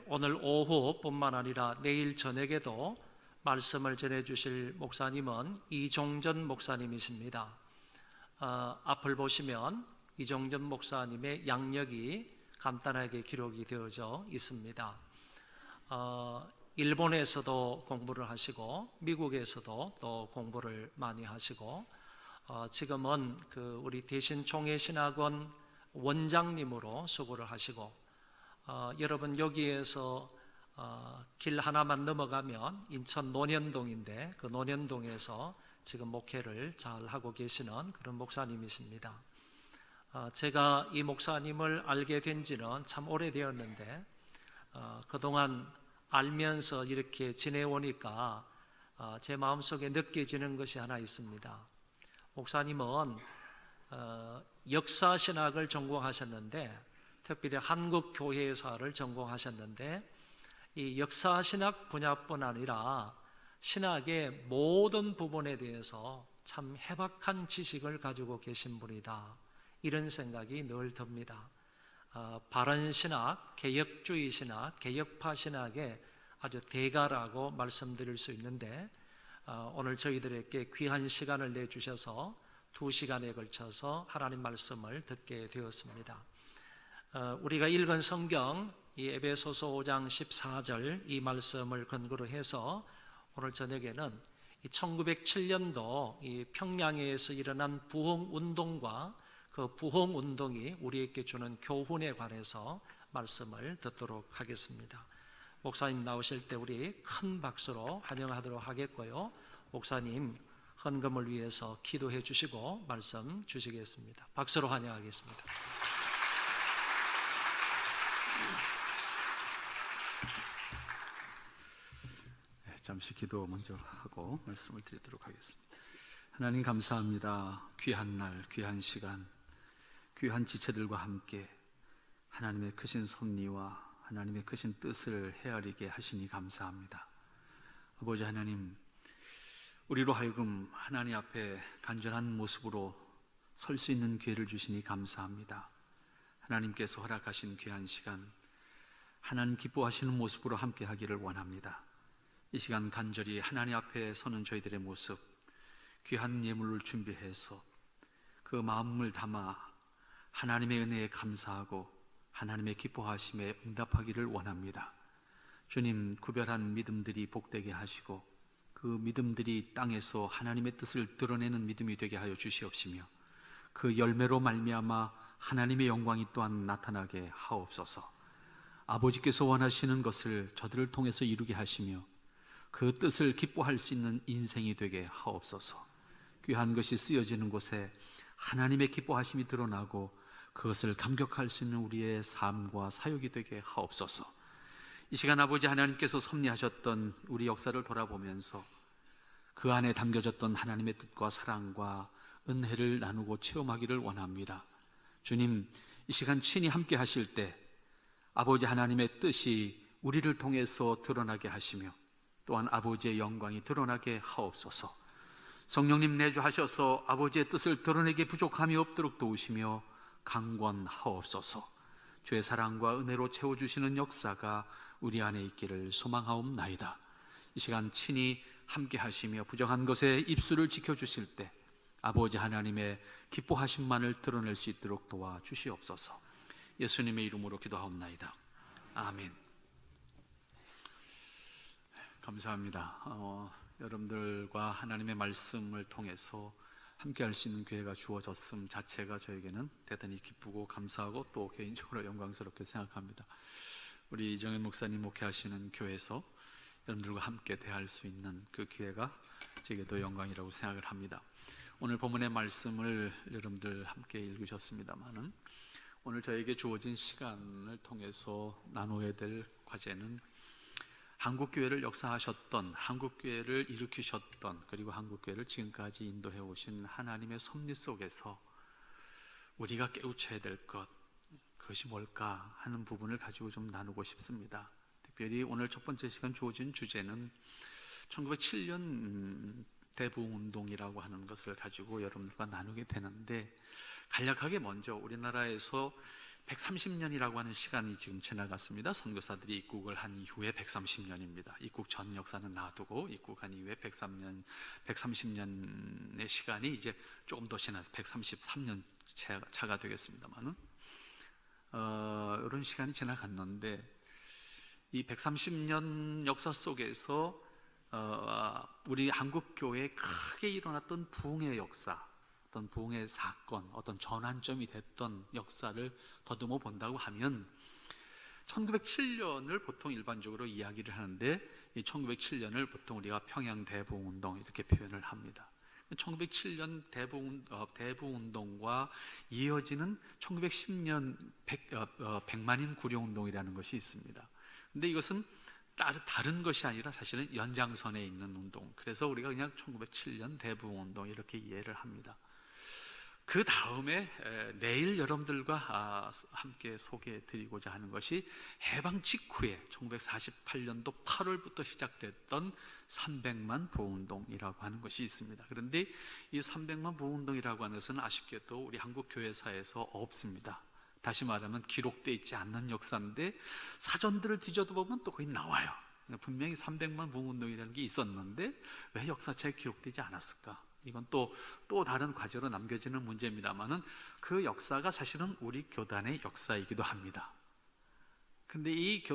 오늘 오후뿐만 아니라 내일 저녁에도 말씀을 전해주실 목사님은 이종전 목사님이십니다. 앞을 보시면 이종전 목사님의 양력이 간단하게 기록이 되어져 있습니다. 일본에서도 공부를 하시고 미국에서도 또 공부를 많이 하시고 지금은 우리 대신총회신학원 원장님으로 수고를 하시고 여러분 여기에서 길 하나만 넘어가면 인천 논현동인데 그 논현동에서 지금 목회를 잘 하고 계시는 그런 목사님이십니다. 제가 이 목사님을 알게 된 지는 참 오래되었는데 그동안 알면서 이렇게 지내오니까 제 마음속에 느껴지는 것이 하나 있습니다. 목사님은 역사신학을 전공하셨는데 특별히 한국교회사를 전공하셨는데 이 역사신학 분야뿐 아니라 신학의 모든 부분에 대해서 참 해박한 지식을 가지고 계신 분이다, 이런 생각이 늘 듭니다. 바른 신학, 개혁주의 신학, 개혁파 신학의 아주 대가라고 말씀드릴 수 있는데 오늘 저희들에게 귀한 시간을 내주셔서 2시간에 걸쳐서 하나님 말씀을 듣게 되었습니다. 우리가 읽은 성경 이 에베소서 5장 14절 이 말씀을 근거로 해서 오늘 저녁에는 1907년도 이 평양에서 일어난 부흥운동과 그 부흥운동이 우리에게 주는 교훈에 관해서 말씀을 듣도록 하겠습니다. 목사님 나오실 때 우리 큰 박수로 환영하도록 하겠고요. 목사님 헌금을 위해서 기도해 주시고 말씀 주시겠습니다. 박수로 환영하겠습니다. 잠시 기도 먼저 하고 말씀을 드리도록 하겠습니다. 하나님 감사합니다. 귀한 날, 귀한 시간, 귀한 지체들과 함께 하나님의 크신 섭리와 하나님의 크신 뜻을 헤아리게 하시니 감사합니다. 아버지 하나님, 우리로 하여금 하나님 앞에 간절한 모습으로 설 수 있는 기회를 주시니 감사합니다. 하나님께서 허락하신 귀한 시간, 하나님 기뻐하시는 모습으로 함께 하기를 원합니다. 이 시간 간절히 하나님 앞에 서는 저희들의 모습, 귀한 예물을 준비해서 그 마음을 담아 하나님의 은혜에 감사하고 하나님의 기뻐하심에 응답하기를 원합니다. 주님, 구별한 믿음들이 복되게 하시고 그 믿음들이 땅에서 하나님의 뜻을 드러내는 믿음이 되게 하여 주시옵시며 그 열매로 말미암아 하나님의 영광이 또한 나타나게 하옵소서. 아버지께서 원하시는 것을 저들을 통해서 이루게 하시며 그 뜻을 기뻐할 수 있는 인생이 되게 하옵소서. 귀한 것이 쓰여지는 곳에 하나님의 기뻐하심이 드러나고 그것을 감격할 수 있는 우리의 삶과 사역이 되게 하옵소서. 이 시간 아버지 하나님께서 섭리하셨던 우리 역사를 돌아보면서 그 안에 담겨졌던 하나님의 뜻과 사랑과 은혜를 나누고 체험하기를 원합니다. 주님, 이 시간 친히 함께 하실 때 아버지 하나님의 뜻이 우리를 통해서 드러나게 하시며 또한 아버지의 영광이 드러나게 하옵소서. 성령님 내주하셔서 아버지의 뜻을 드러내게 부족함이 없도록 도우시며 강권하옵소서. 주의 사랑과 은혜로 채워주시는 역사가 우리 안에 있기를 소망하옵나이다. 이 시간 친히 함께 하시며 부정한 것에 입술을 지켜주실 때 아버지 하나님의 기뻐하심만을 드러낼 수 있도록 도와주시옵소서. 예수님의 이름으로 기도하옵나이다. 아멘. 감사합니다. 여러분들과 하나님의 말씀을 통해서 함께 할 수 있는 기회가 주어졌음 자체가 저에게는 대단히 기쁘고 감사하고 또 개인적으로 영광스럽게 생각합니다. 우리 이정현 목사님 목회하시는 교회에서 여러분들과 함께 대할 수 있는 그 기회가 제게도 영광이라고 생각을 합니다. 오늘 본문의 말씀을 여러분들 함께 읽으셨습니다만은 오늘 저에게 주어진 시간을 통해서 나누어야 될 과제는 한국교회를 역사하셨던, 한국교회를 일으키셨던, 그리고 한국교회를 지금까지 인도해 오신 하나님의 섭리 속에서 우리가 깨우쳐야 될 것, 그것이 뭘까 하는 부분을 가지고 좀 나누고 싶습니다. 특별히 오늘 첫 번째 시간 주어진 주제는 1907년 대부흥운동이라고 하는 것을 가지고 여러분들과 나누게 되는데, 간략하게 먼저 우리나라에서 130년이라고 하는 시간이 지금 지나갔습니다. 선교사들이 입국을 한 이후에 130년입니다. 입국 전 역사는 놔두고 입국한 이후에 130년의 시간이 이제 조금 더 지나서 133년 차가 되겠습니다만은 이런 시간이 지나갔는데 이 130년 역사 속에서 우리 한국 교회에 크게 일어났던 부흥의 역사, 어떤 부흥의 사건, 어떤 전환점이 됐던 역사를 더듬어 본다고 하면 1907년을 보통 일반적으로 이야기를 하는데 이 1907년을 보통 우리가 평양 대부흥운동 이렇게 표현을 합니다. 1907년 대부흥운동과 이어지는 1910년 백만인 구룡운동이라는 것이 있습니다. 근데 이것은 다른 것이 아니라 사실은 연장선에 있는 운동. 그래서 우리가 그냥 1907년 대부흥운동 이렇게 이해를 합니다. 그 다음에 내일 여러분들과 함께 소개해 드리고자 하는 것이 해방 직후에 1948년도 8월부터 시작됐던 300만 부흥운동이라고 하는 것이 있습니다. 그런데 이 300만 부흥운동이라고 하는 것은 아쉽게도 우리 한국 교회사에서 없습니다. 다시 말하면 기록되어 있지 않는 역사인데 사전들을 뒤져도 보면 또 거기 나와요. 분명히 300만 부흥운동이라는 게 있었는데 왜 역사책에 기록되지 않았을까? 이건 또 다른 과제로 남겨지는 문제입니다만은 그 역사가 사실은 우리 교단의 역사이기도 합니다. 근데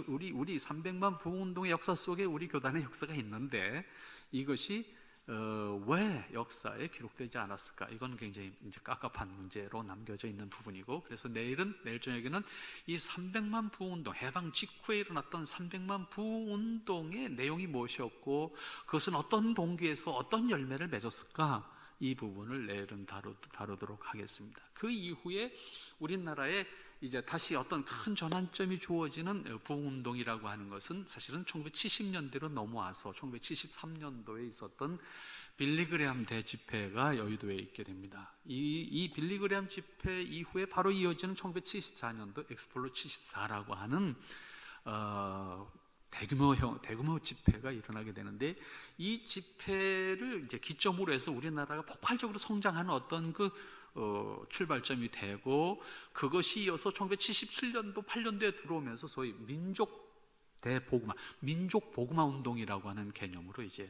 우리 300만 부흥운동의 역사 속에 우리 교단의 역사가 있는데 이것이 왜 역사에 기록되지 않았을까? 이건 굉장히 이제 깝깝한 문제로 남겨져 있는 부분이고, 그래서 내일 저녁에는 이 300만 부흥운동, 해방 직후에 일어났던 300만 부흥운동의 내용이 무엇이었고 그것은 어떤 동기에서 어떤 열매를 맺었을까? 이 부분을 내일은 다루도록 하겠습니다. 그 이후에 우리나라에 이제 다시 어떤 큰 전환점이 주어지는 부흥운동이라고 하는 것은 사실은 1970년대로 넘어와서 1973년도에 있었던 빌리그레암 대집회가 여의도에 있게 됩니다. 이 빌리그레암 집회 이후에 바로 이어지는 1974년도 엑스폴로 74라고 하는 대규모 집회가 일어나게 되는데 이 집회를 이제 기점으로 해서 우리나라가 폭발적으로 성장하는 어떤 출발점이 되고, 그것이 이어서 1977년도 8년도에 들어오면서 소위 민족 복음화 운동이라고 하는 개념으로 이제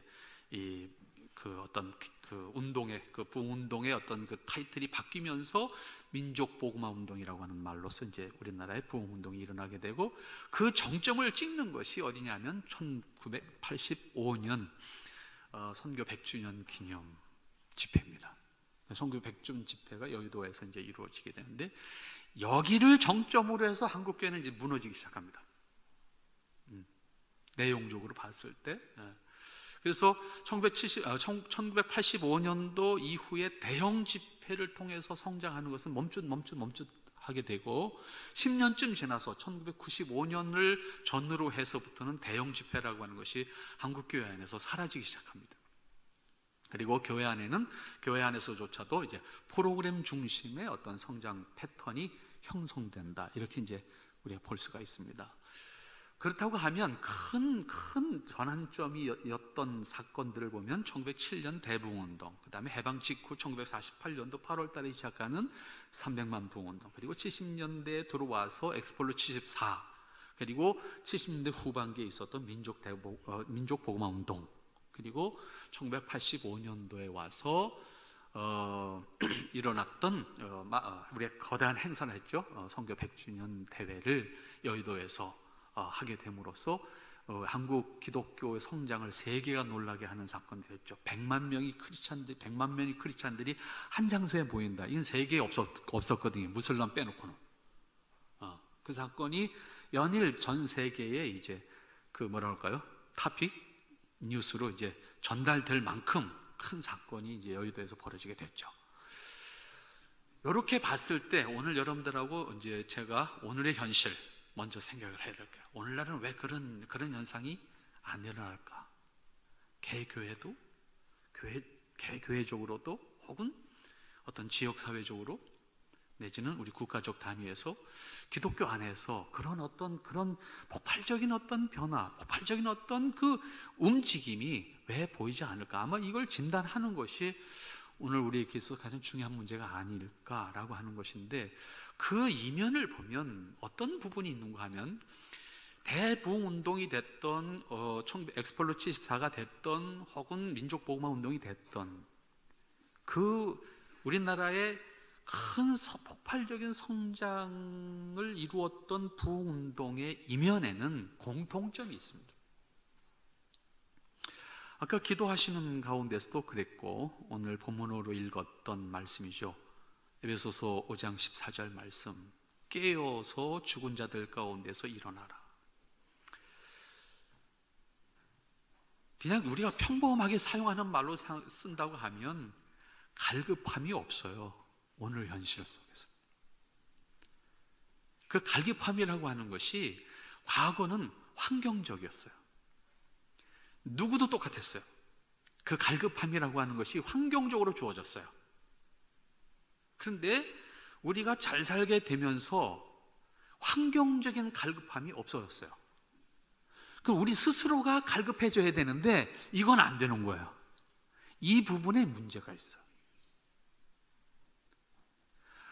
부흥운동의 어떤 그 타이틀이 바뀌면서 민족 복음화 운동이라고 하는 말로서 이제 우리나라의 부흥운동이 일어나게 되고, 그 정점을 찍는 것이 어디냐면 1985년 선교 100주년 기념 집회입니다. 선교 100주년 집회가 여의도에서 이제 이루어지게 되는데, 여기를 정점으로 해서 한국교회는 이제 무너지기 시작합니다. 내용적으로 봤을 때. 그래서 1985년도 이후에 대형 집회를 통해서 성장하는 것은 멈칫하게 되고, 10년쯤 지나서 1995년을 전후로 해서부터는 대형 집회라고 하는 것이 한국교회 안에서 사라지기 시작합니다. 그리고 교회 안에서조차도 이제 프로그램 중심의 어떤 성장 패턴이 형성된다, 이렇게 이제 우리가 볼 수가 있습니다. 그렇다고 하면 큰 전환점이었던 사건들을 보면 1907년 대부흥운동, 그 다음에 해방 직후 1948년도 8월 달에 시작하는 300만 부흥운동, 그리고 70년대에 들어와서 엑스폴로 74, 그리고 70년대 후반기에 있었던 민족 복음화 운동, 그리고 1985년도에 와서 일어났던 우리가 거대한 행사를 했죠. 선교 100주년 대회를 여의도에서 하게 됨으로써 한국 기독교의 성장을 세계가 놀라게 하는 사건이 됐죠. 100만 명의 크리스찬들이 한 장소에 모인다. 이건 세계에 없었거든요. 무슬람 빼놓고는. 그 사건이 연일 전 세계에 이제 토픽 뉴스로 이제 전달될 만큼 큰 사건이 이제 여의도에서 벌어지게 됐죠. 이렇게 봤을 때 오늘 여러분들하고 이제 제가 오늘의 현실 먼저 생각을 해야 될까요? 오늘날은 왜 그런 현상이 안 일어날까? 개교회도, 개교회적으로도, 혹은 어떤 지역사회적으로, 내지는 우리 국가적 단위에서 기독교 안에서 그런 폭발적인 어떤 변화, 폭발적인 어떤 그 움직임이 왜 보이지 않을까? 아마 이걸 진단하는 것이 오늘 우리에게서 가장 중요한 문제가 아닐까라고 하는 것인데, 그 이면을 보면 어떤 부분이 있는가 하면, 대부운동이 됐던 엑스폴로 74가 됐던 혹은 민족보호마 운동이 됐던 그 우리나라의 큰 폭발적인 성장을 이루었던 부운동의 이면에는 공통점이 있습니다. 아까 기도하시는 가운데서도 그랬고, 오늘 본문으로 읽었던 말씀이죠. 에베소서 5장 14절 말씀, 깨어서 죽은 자들 가운데서 일어나라. 그냥 우리가 평범하게 사용하는 말로 쓴다고 하면 갈급함이 없어요. 오늘 현실 속에서. 그 갈급함이라고 하는 것이 과거는 환경적이었어요. 누구도 똑같았어요. 그 갈급함이라고 하는 것이 환경적으로 주어졌어요. 그런데 우리가 잘 살게 되면서 환경적인 갈급함이 없어졌어요. 그럼 우리 스스로가 갈급해져야 되는데 이건 안 되는 거예요. 이 부분에 문제가 있어요.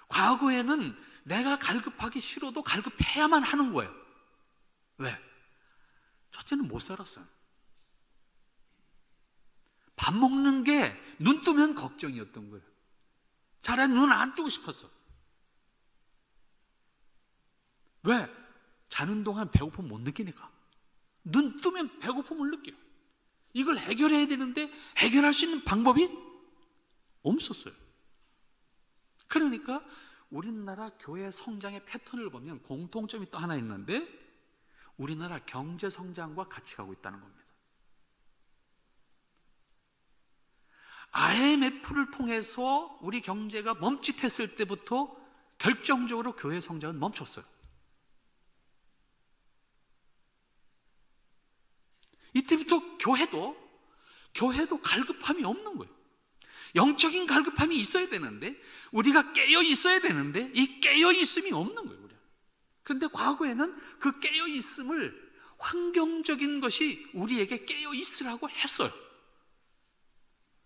과거에는 내가 갈급하기 싫어도 갈급해야만 하는 거예요. 왜? 첫째는 못 살았어요. 밥 먹는 게 눈 뜨면 걱정이었던 거예요. 차라리 눈 안 뜨고 싶었어. 왜? 자는 동안 배고픔 못 느끼니까. 눈 뜨면 배고픔을 느껴요. 이걸 해결해야 되는데 해결할 수 있는 방법이 없었어요. 그러니까 우리나라 교회 성장의 패턴을 보면 공통점이 또 하나 있는데, 우리나라 경제 성장과 같이 가고 있다는 겁니다. IMF를 통해서 우리 경제가 멈칫했을 때부터 결정적으로 교회 성장은 멈췄어요. 이때부터 교회도 갈급함이 없는 거예요. 영적인 갈급함이 있어야 되는데, 우리가 깨어 있어야 되는데 이 깨어 있음이 없는 거예요. 그런데 과거에는 그 깨어 있음을 환경적인 것이 우리에게 깨어 있으라고 했어요.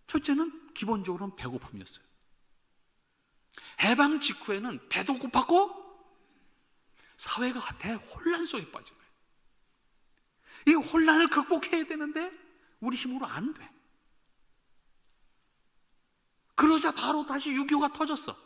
첫째는 기본적으로는 배고픔이었어요. 해방 직후에는 배도 고팠고 사회가 대혼란 속에 빠진 거예요. 이 혼란을 극복해야 되는데 우리 힘으로 안 돼. 그러자 바로 다시 6.25가 터졌어.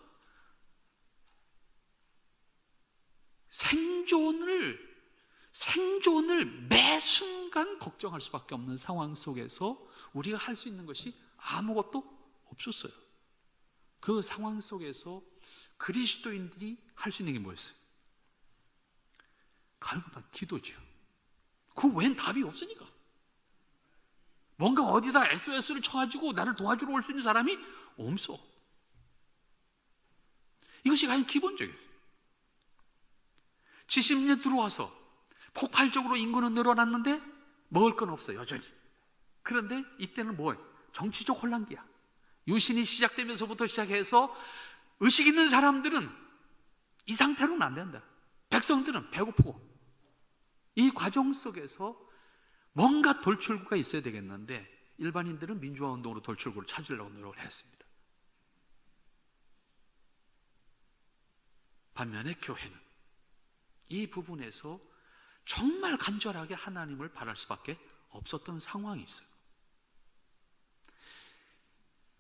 생존을 매 순간 걱정할 수밖에 없는 상황 속에서 우리가 할 수 있는 것이 아무것도 없었어요. 그 상황 속에서 그리스도인들이 할 수 있는 게 뭐였어요? 갈급한 기도죠. 그 외엔 답이 없으니까. 뭔가 어디다 SOS를 쳐가지고 나를 도와주러 올 수 있는 사람이 없어. 이것이 가장 기본적이었어요. 70년 들어와서 폭발적으로 인구는 늘어났는데 먹을 건 없어, 여전히. 그런데 이때는 뭐예요? 정치적 혼란기야. 유신이 시작되면서부터 시작해서 의식 있는 사람들은 이 상태로는 안 된다. 백성들은 배고프고. 이 과정 속에서 뭔가 돌출구가 있어야 되겠는데 일반인들은 민주화 운동으로 돌출구를 찾으려고 노력을 했습니다. 반면에 교회는 이 부분에서 정말 간절하게 하나님을 바랄 수밖에 없었던 상황이 있어요.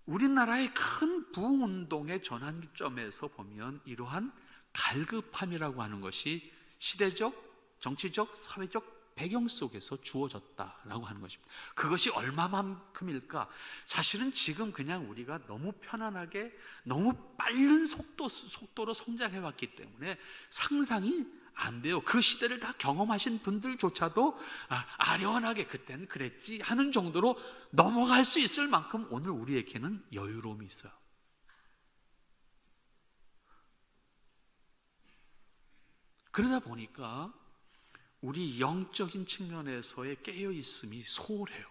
우리나라의 큰 부운동의 전환점에서 보면 이러한 갈급함이라고 하는 것이 시대적, 정치적, 사회적 배경 속에서 주어졌다라고 하는 것입니다. 그것이 얼마만큼일까? 사실은 지금 그냥 우리가 너무 편안하게 너무 빠른 속도로 성장해왔기 때문에 상상이 안 돼요. 그 시대를 다 경험하신 분들조차도 아련하게 그때는 그랬지 하는 정도로 넘어갈 수 있을 만큼 오늘 우리에게는 여유로움이 있어요. 그러다 보니까 우리 영적인 측면에서의 깨어있음이 소홀해요.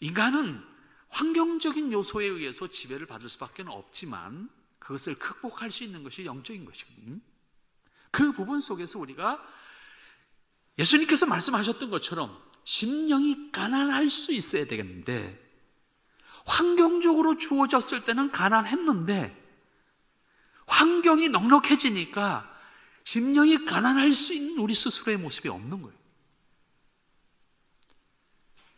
인간은 환경적인 요소에 의해서 지배를 받을 수밖에 없지만 그것을 극복할 수 있는 것이 영적인 것이거든요. 그 부분 속에서 우리가 예수님께서 말씀하셨던 것처럼 심령이 가난할 수 있어야 되겠는데 환경적으로 주어졌을 때는 가난했는데 환경이 넉넉해지니까 심령이 가난할 수 있는 우리 스스로의 모습이 없는 거예요.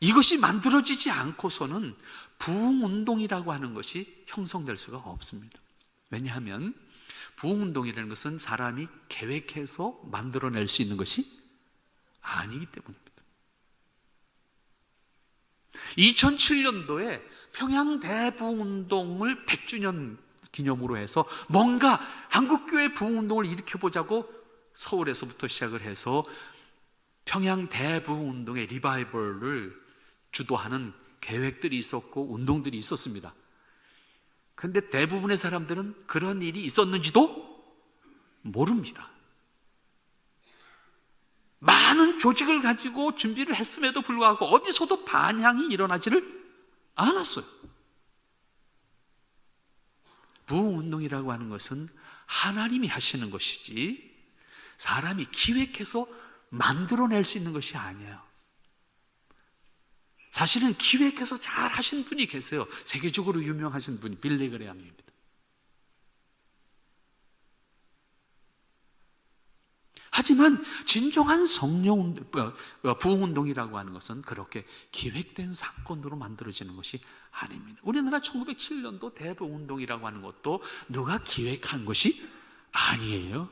이것이 만들어지지 않고서는 부흥운동이라고 하는 것이 형성될 수가 없습니다. 왜냐하면 부흥운동이라는 것은 사람이 계획해서 만들어낼 수 있는 것이 아니기 때문입니다. 2007년도에 평양 대부흥운동을 100주년 기념으로 해서 뭔가 한국교회 부흥운동을 일으켜보자고 서울에서부터 시작을 해서 평양 대부흥운동의 리바이벌을 주도하는 계획들이 있었고 운동들이 있었습니다. 그런데 대부분의 사람들은 그런 일이 있었는지도 모릅니다. 많은 조직을 가지고 준비를 했음에도 불구하고 어디서도 반향이 일어나지를 않았어요. 부흥운동이라고 하는 것은 하나님이 하시는 것이지 사람이 기획해서 만들어낼 수 있는 것이 아니에요. 사실은 기획해서 잘 하신 분이 계세요. 세계적으로 유명하신 분이 빌리 그레함입니다. 하지만 진정한 부흥운동이라고 하는 것은 그렇게 기획된 사건으로 만들어지는 것이 아닙니다. 우리나라 1907년도 대부흥운동이라고 하는 것도 누가 기획한 것이 아니에요.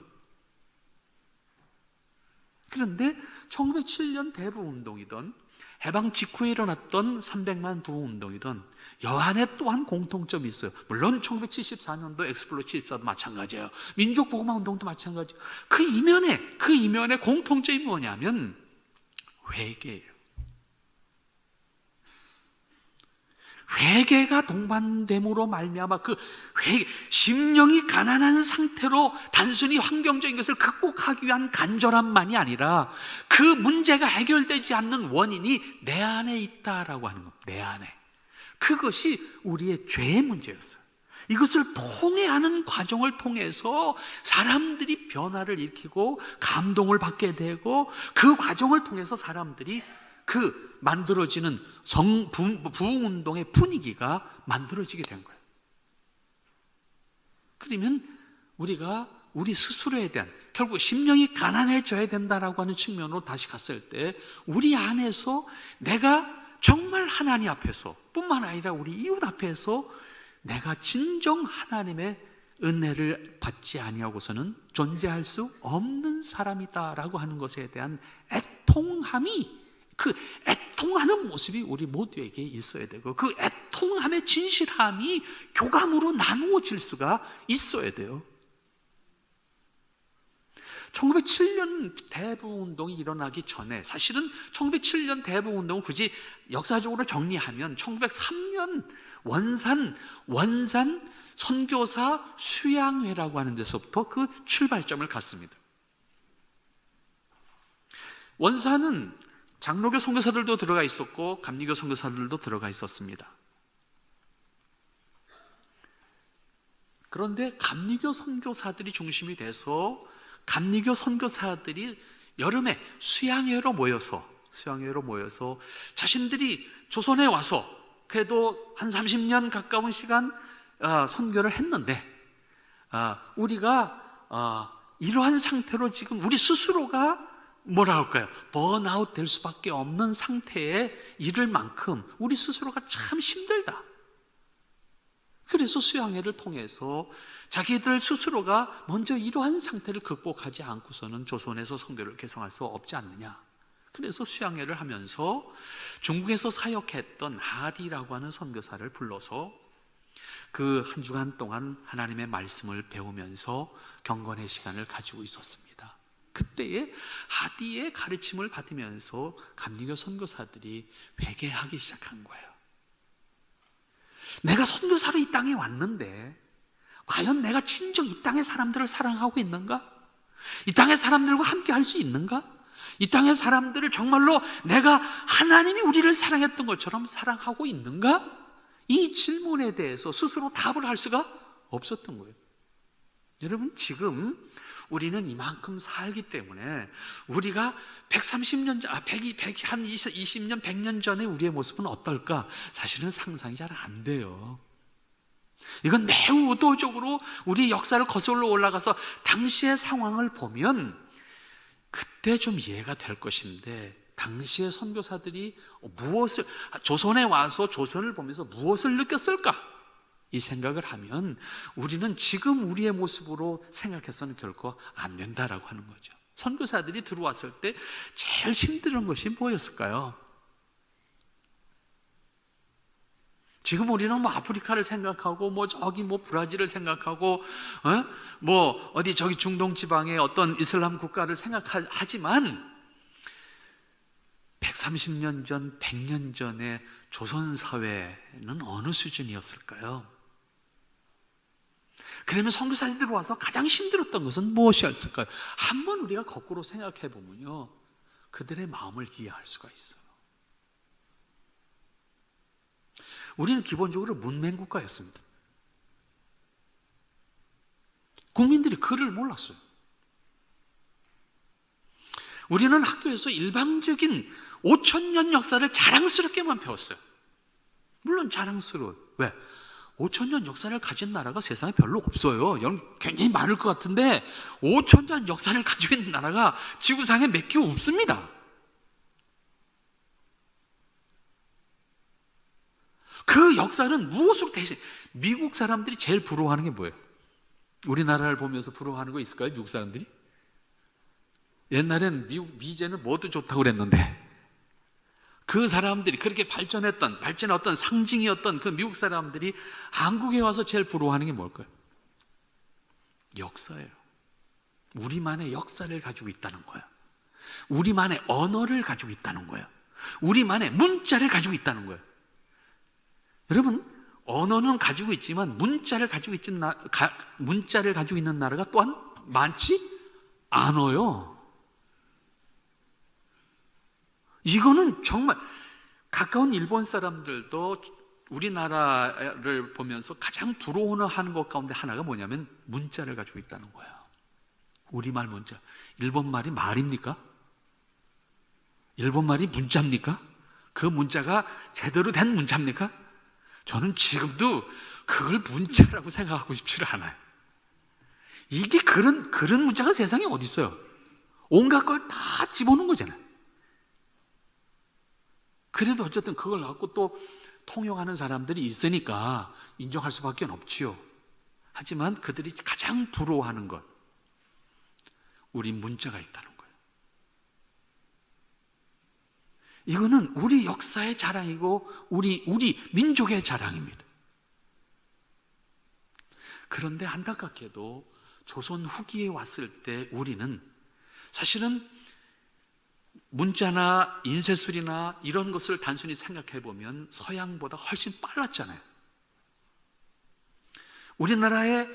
그런데 1907년 대부흥운동이든 해방 직후에 일어났던 300만 부흥운동이든 여한에 또한 공통점이 있어요. 물론 1974년도 엑스플로 74도 마찬가지예요. 민족복음화운동도 마찬가지예요. 그 이면에 공통점이 뭐냐면 회개예요. 회개가 동반됨으로 말미암아 그 심령이 가난한 상태로 단순히 환경적인 것을 극복하기 위한 간절함만이 아니라 그 문제가 해결되지 않는 원인이 내 안에 있다라고 하는 겁니다. 내 안에. 그것이 우리의 죄의 문제였어요. 이것을 통해하는 과정을 통해서 사람들이 변화를 일으키고 감동을 받게 되고 그 과정을 통해서 사람들이 그 만들어지는 부흥운동의 분위기가 만들어지게 된 거예요. 그러면 우리가 우리 스스로에 대한 결국 심령이 가난해져야 된다라고 하는 측면으로 다시 갔을 때 우리 안에서 내가 정말 하나님 앞에서 뿐만 아니라 우리 이웃 앞에서 내가 진정 하나님의 은혜를 받지 아니하고서는 존재할 수 없는 사람이다라고 하는 것에 대한 애통함이 그 애통하는 모습이 우리 모두에게 있어야 되고 그 애통함의 진실함이 교감으로 나누어질 수가 있어야 돼요. 1907년 대부흥운동이 일어나기 전에 사실은 1907년 대부흥운동을 굳이 역사적으로 정리하면 1903년 원산 선교사 수양회라고 하는 데서부터 그 출발점을 갖습니다. 원산은 장로교 선교사들도 들어가 있었고 감리교 선교사들도 들어가 있었습니다. 그런데 감리교 선교사들이 중심이 돼서 감리교 선교사들이 여름에 수양회로 모여서 자신들이 조선에 와서 그래도 한 30년 가까운 시간 선교를 했는데 우리가 이러한 상태로 지금 우리 스스로가 뭐라 할까요? 번아웃 될 수밖에 없는 상태에 이를 만큼 우리 스스로가 참 힘들다. 그래서 수양회를 통해서 자기들 스스로가 먼저 이러한 상태를 극복하지 않고서는 조선에서 선교를 개성할 수 없지 않느냐. 그래서 수양회를 하면서 중국에서 사역했던 하디라고 하는 선교사를 불러서 그 한 주간 동안 하나님의 말씀을 배우면서 경건의 시간을 가지고 있었습니다. 그때에 하디의 가르침을 받으면서 감리교 선교사들이 회개하기 시작한 거예요. 내가 선교사로 이 땅에 왔는데 과연 내가 진정 이 땅의 사람들을 사랑하고 있는가? 이 땅의 사람들과 함께 할 수 있는가? 이 땅의 사람들을 정말로 내가 하나님이 우리를 사랑했던 것처럼 사랑하고 있는가? 이 질문에 대해서 스스로 답을 할 수가 없었던 거예요. 여러분, 지금 우리는 이만큼 살기 때문에 우리가 130년 전, 한 20년, 100년 전에 우리의 모습은 어떨까? 사실은 상상이 잘 안 돼요. 이건 매우 의도적으로 우리 역사를 거슬러 올라가서 당시의 상황을 보면 그때 좀 이해가 될 것인데, 당시의 선교사들이 조선에 와서 조선을 보면서 무엇을 느꼈을까? 이 생각을 하면 우리는 지금 우리의 모습으로 생각해서는 결코 안 된다라고 하는 거죠. 선교사들이 들어왔을 때 제일 힘든 것이 뭐였을까요? 지금 우리는 뭐 아프리카를 생각하고 뭐 저기 뭐 브라질을 생각하고 뭐 어디 저기 중동 지방의 어떤 이슬람 국가를 생각하지만 130년 전, 100년 전의 조선 사회는 어느 수준이었을까요? 그러면 선교사들이 들어와서 가장 힘들었던 것은 무엇이었을까요? 한번 우리가 거꾸로 생각해 보면요, 그들의 마음을 이해할 수가 있어요. 우리는 기본적으로 문맹국가였습니다. 국민들이 글을 몰랐어요. 우리는 학교에서 일방적인 5,000년 역사를 자랑스럽게만 배웠어요. 물론 자랑스러워요. 왜? 5,000년 역사를 가진 나라가 세상에 별로 없어요. 여러분 굉장히 많을 것 같은데 5,000년 역사를 가지고 있는 나라가 지구상에 몇 개 없습니다. 그 역사는 무엇으로 대신, 미국 사람들이 제일 부러워하는 게 뭐예요? 우리나라를 보면서 부러워하는 거 있을까요? 미국 사람들이? 옛날에는 미국 미제는 뭐도 좋다고 그랬는데, 그 사람들이 그렇게 발전의 어떤 상징이었던 그 미국 사람들이 한국에 와서 제일 부러워하는 게 뭘까요? 역사예요. 우리만의 역사를 가지고 있다는 거예요. 우리만의 언어를 가지고 있다는 거예요. 우리만의 문자를 가지고 있다는 거예요. 여러분, 언어는 가지고 있지만 문자를 가지고 있는 나라가 또한 많지 않아요. 이거는 정말 가까운 일본 사람들도 우리나라를 보면서 가장 부러워하는 것 가운데 하나가 뭐냐면 문자를 가지고 있다는 거예요. 우리말 문자. 일본 말이 말입니까? 일본 말이 문자입니까? 그 문자가 제대로 된 문자입니까? 저는 지금도 그걸 문자라고 생각하고 싶지를 않아요. 이게 그런 문자가 세상에 어디 있어요? 온갖 걸 다 집어넣은 거잖아요. 그래도 어쨌든 그걸 갖고 또 통용하는 사람들이 있으니까 인정할 수밖에 없지요. 하지만 그들이 가장 부러워하는 것, 우리 문자가 있다는 거예요. 이거는 우리 역사의 자랑이고 우리 민족의 자랑입니다. 그런데 안타깝게도 조선 후기에 왔을 때 우리는 사실은 문자나 인쇄술이나 이런 것을 단순히 생각해 보면 서양보다 훨씬 빨랐잖아요. 우리나라의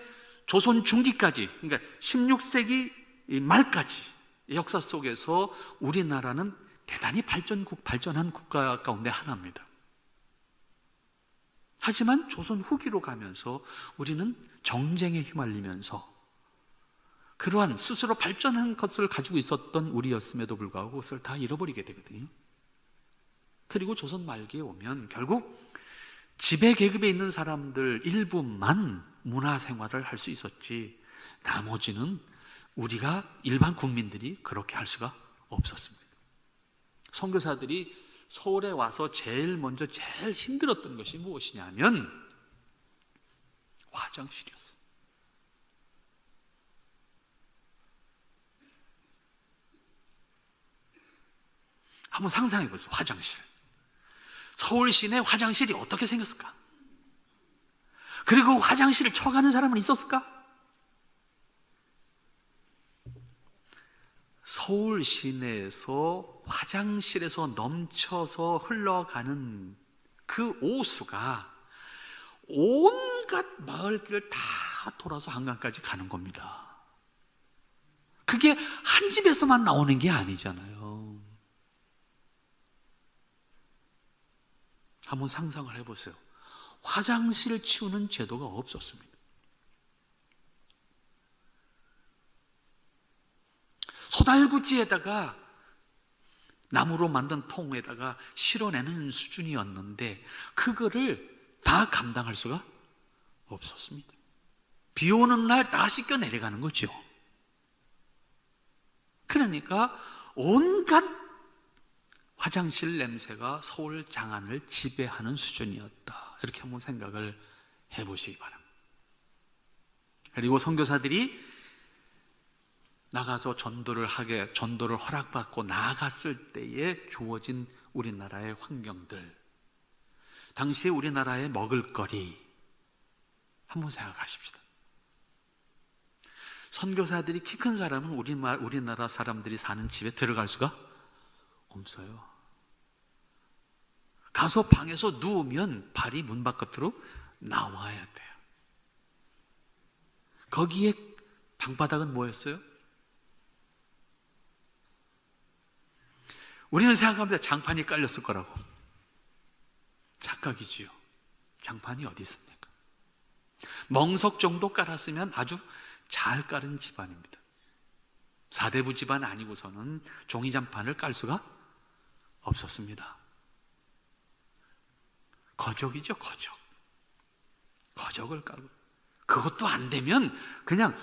조선 중기까지, 그러니까 16세기 말까지 역사 속에서 우리나라는 대단히 발전한 국가 가운데 하나입니다. 하지만 조선 후기로 가면서 우리는 정쟁에 휘말리면서 그러한 스스로 발전한 것을 가지고 있었던 우리였음에도 불구하고 그것을 다 잃어버리게 되거든요. 그리고 조선 말기에 오면 결국 지배 계급에 있는 사람들 일부만 문화 생활을 할 수 있었지, 나머지는 우리가 일반 국민들이 그렇게 할 수가 없었습니다. 선교사들이 서울에 와서 제일 힘들었던 것이 무엇이냐면 화장실이었어요. 한번 상상해 보세요. 화장실. 서울 시내 화장실이 어떻게 생겼을까? 그리고 화장실을 쳐가는 사람은 있었을까? 서울 시내에서 화장실에서 넘쳐서 흘러가는 그 오수가 온갖 마을길을 다 돌아서 한강까지 가는 겁니다. 그게 한 집에서만 나오는 게 아니잖아요. 한번 상상을 해보세요. 화장실을 치우는 제도가 없었습니다. 소달구지에다가 나무로 만든 통에다가 실어내는 수준이었는데 그거를 다 감당할 수가 없었습니다. 비 오는 날 다 씻겨 내려가는 거죠. 그러니까 온갖 화장실 냄새가 서울 장안을 지배하는 수준이었다. 이렇게 한번 생각을 해보시기 바랍니다. 그리고 선교사들이 나가서 전도를 허락받고 나아갔을 때에 주어진 우리나라의 환경들, 당시에 우리나라의 먹을거리 한번 생각하십시다. 선교사들이 키 큰 사람은 우리나라 사람들이 사는 집에 들어갈 수가 없어요. 가서 방에서 누우면 발이 문 바깥으로 나와야 돼요. 거기에 방바닥은 뭐였어요? 우리는 생각합니다. 장판이 깔렸을 거라고. 착각이지요. 장판이 어디 있습니까? 멍석 정도 깔았으면 아주 잘 깔은 집안입니다. 사대부 집안 아니고서는 종이장판을 깔 수가 없었습니다. 거적이죠, 거적. 거적을 깔고 그것도 안 되면 그냥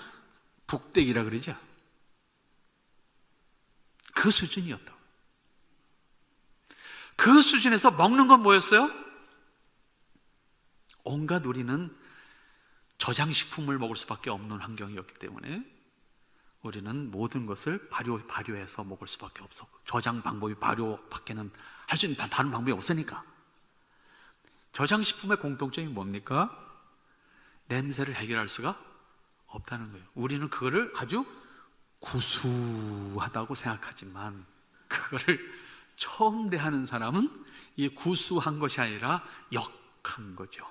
북대기라 그러죠. 그 수준이었다고. 그 수준에서 먹는 건 뭐였어요? 온갖 우리는 저장식품을 먹을 수밖에 없는 환경이었기 때문에 우리는 모든 것을 발효해서 먹을 수밖에 없었고, 저장 방법이 발효밖에는 할 수 있는 다른 방법이 없으니까. 저장식품의 공통점이 뭡니까? 냄새를 해결할 수가 없다는 거예요. 우리는 그거를 아주 구수하다고 생각하지만 그거를 처음 대하는 사람은 이 구수한 것이 아니라 역한 거죠.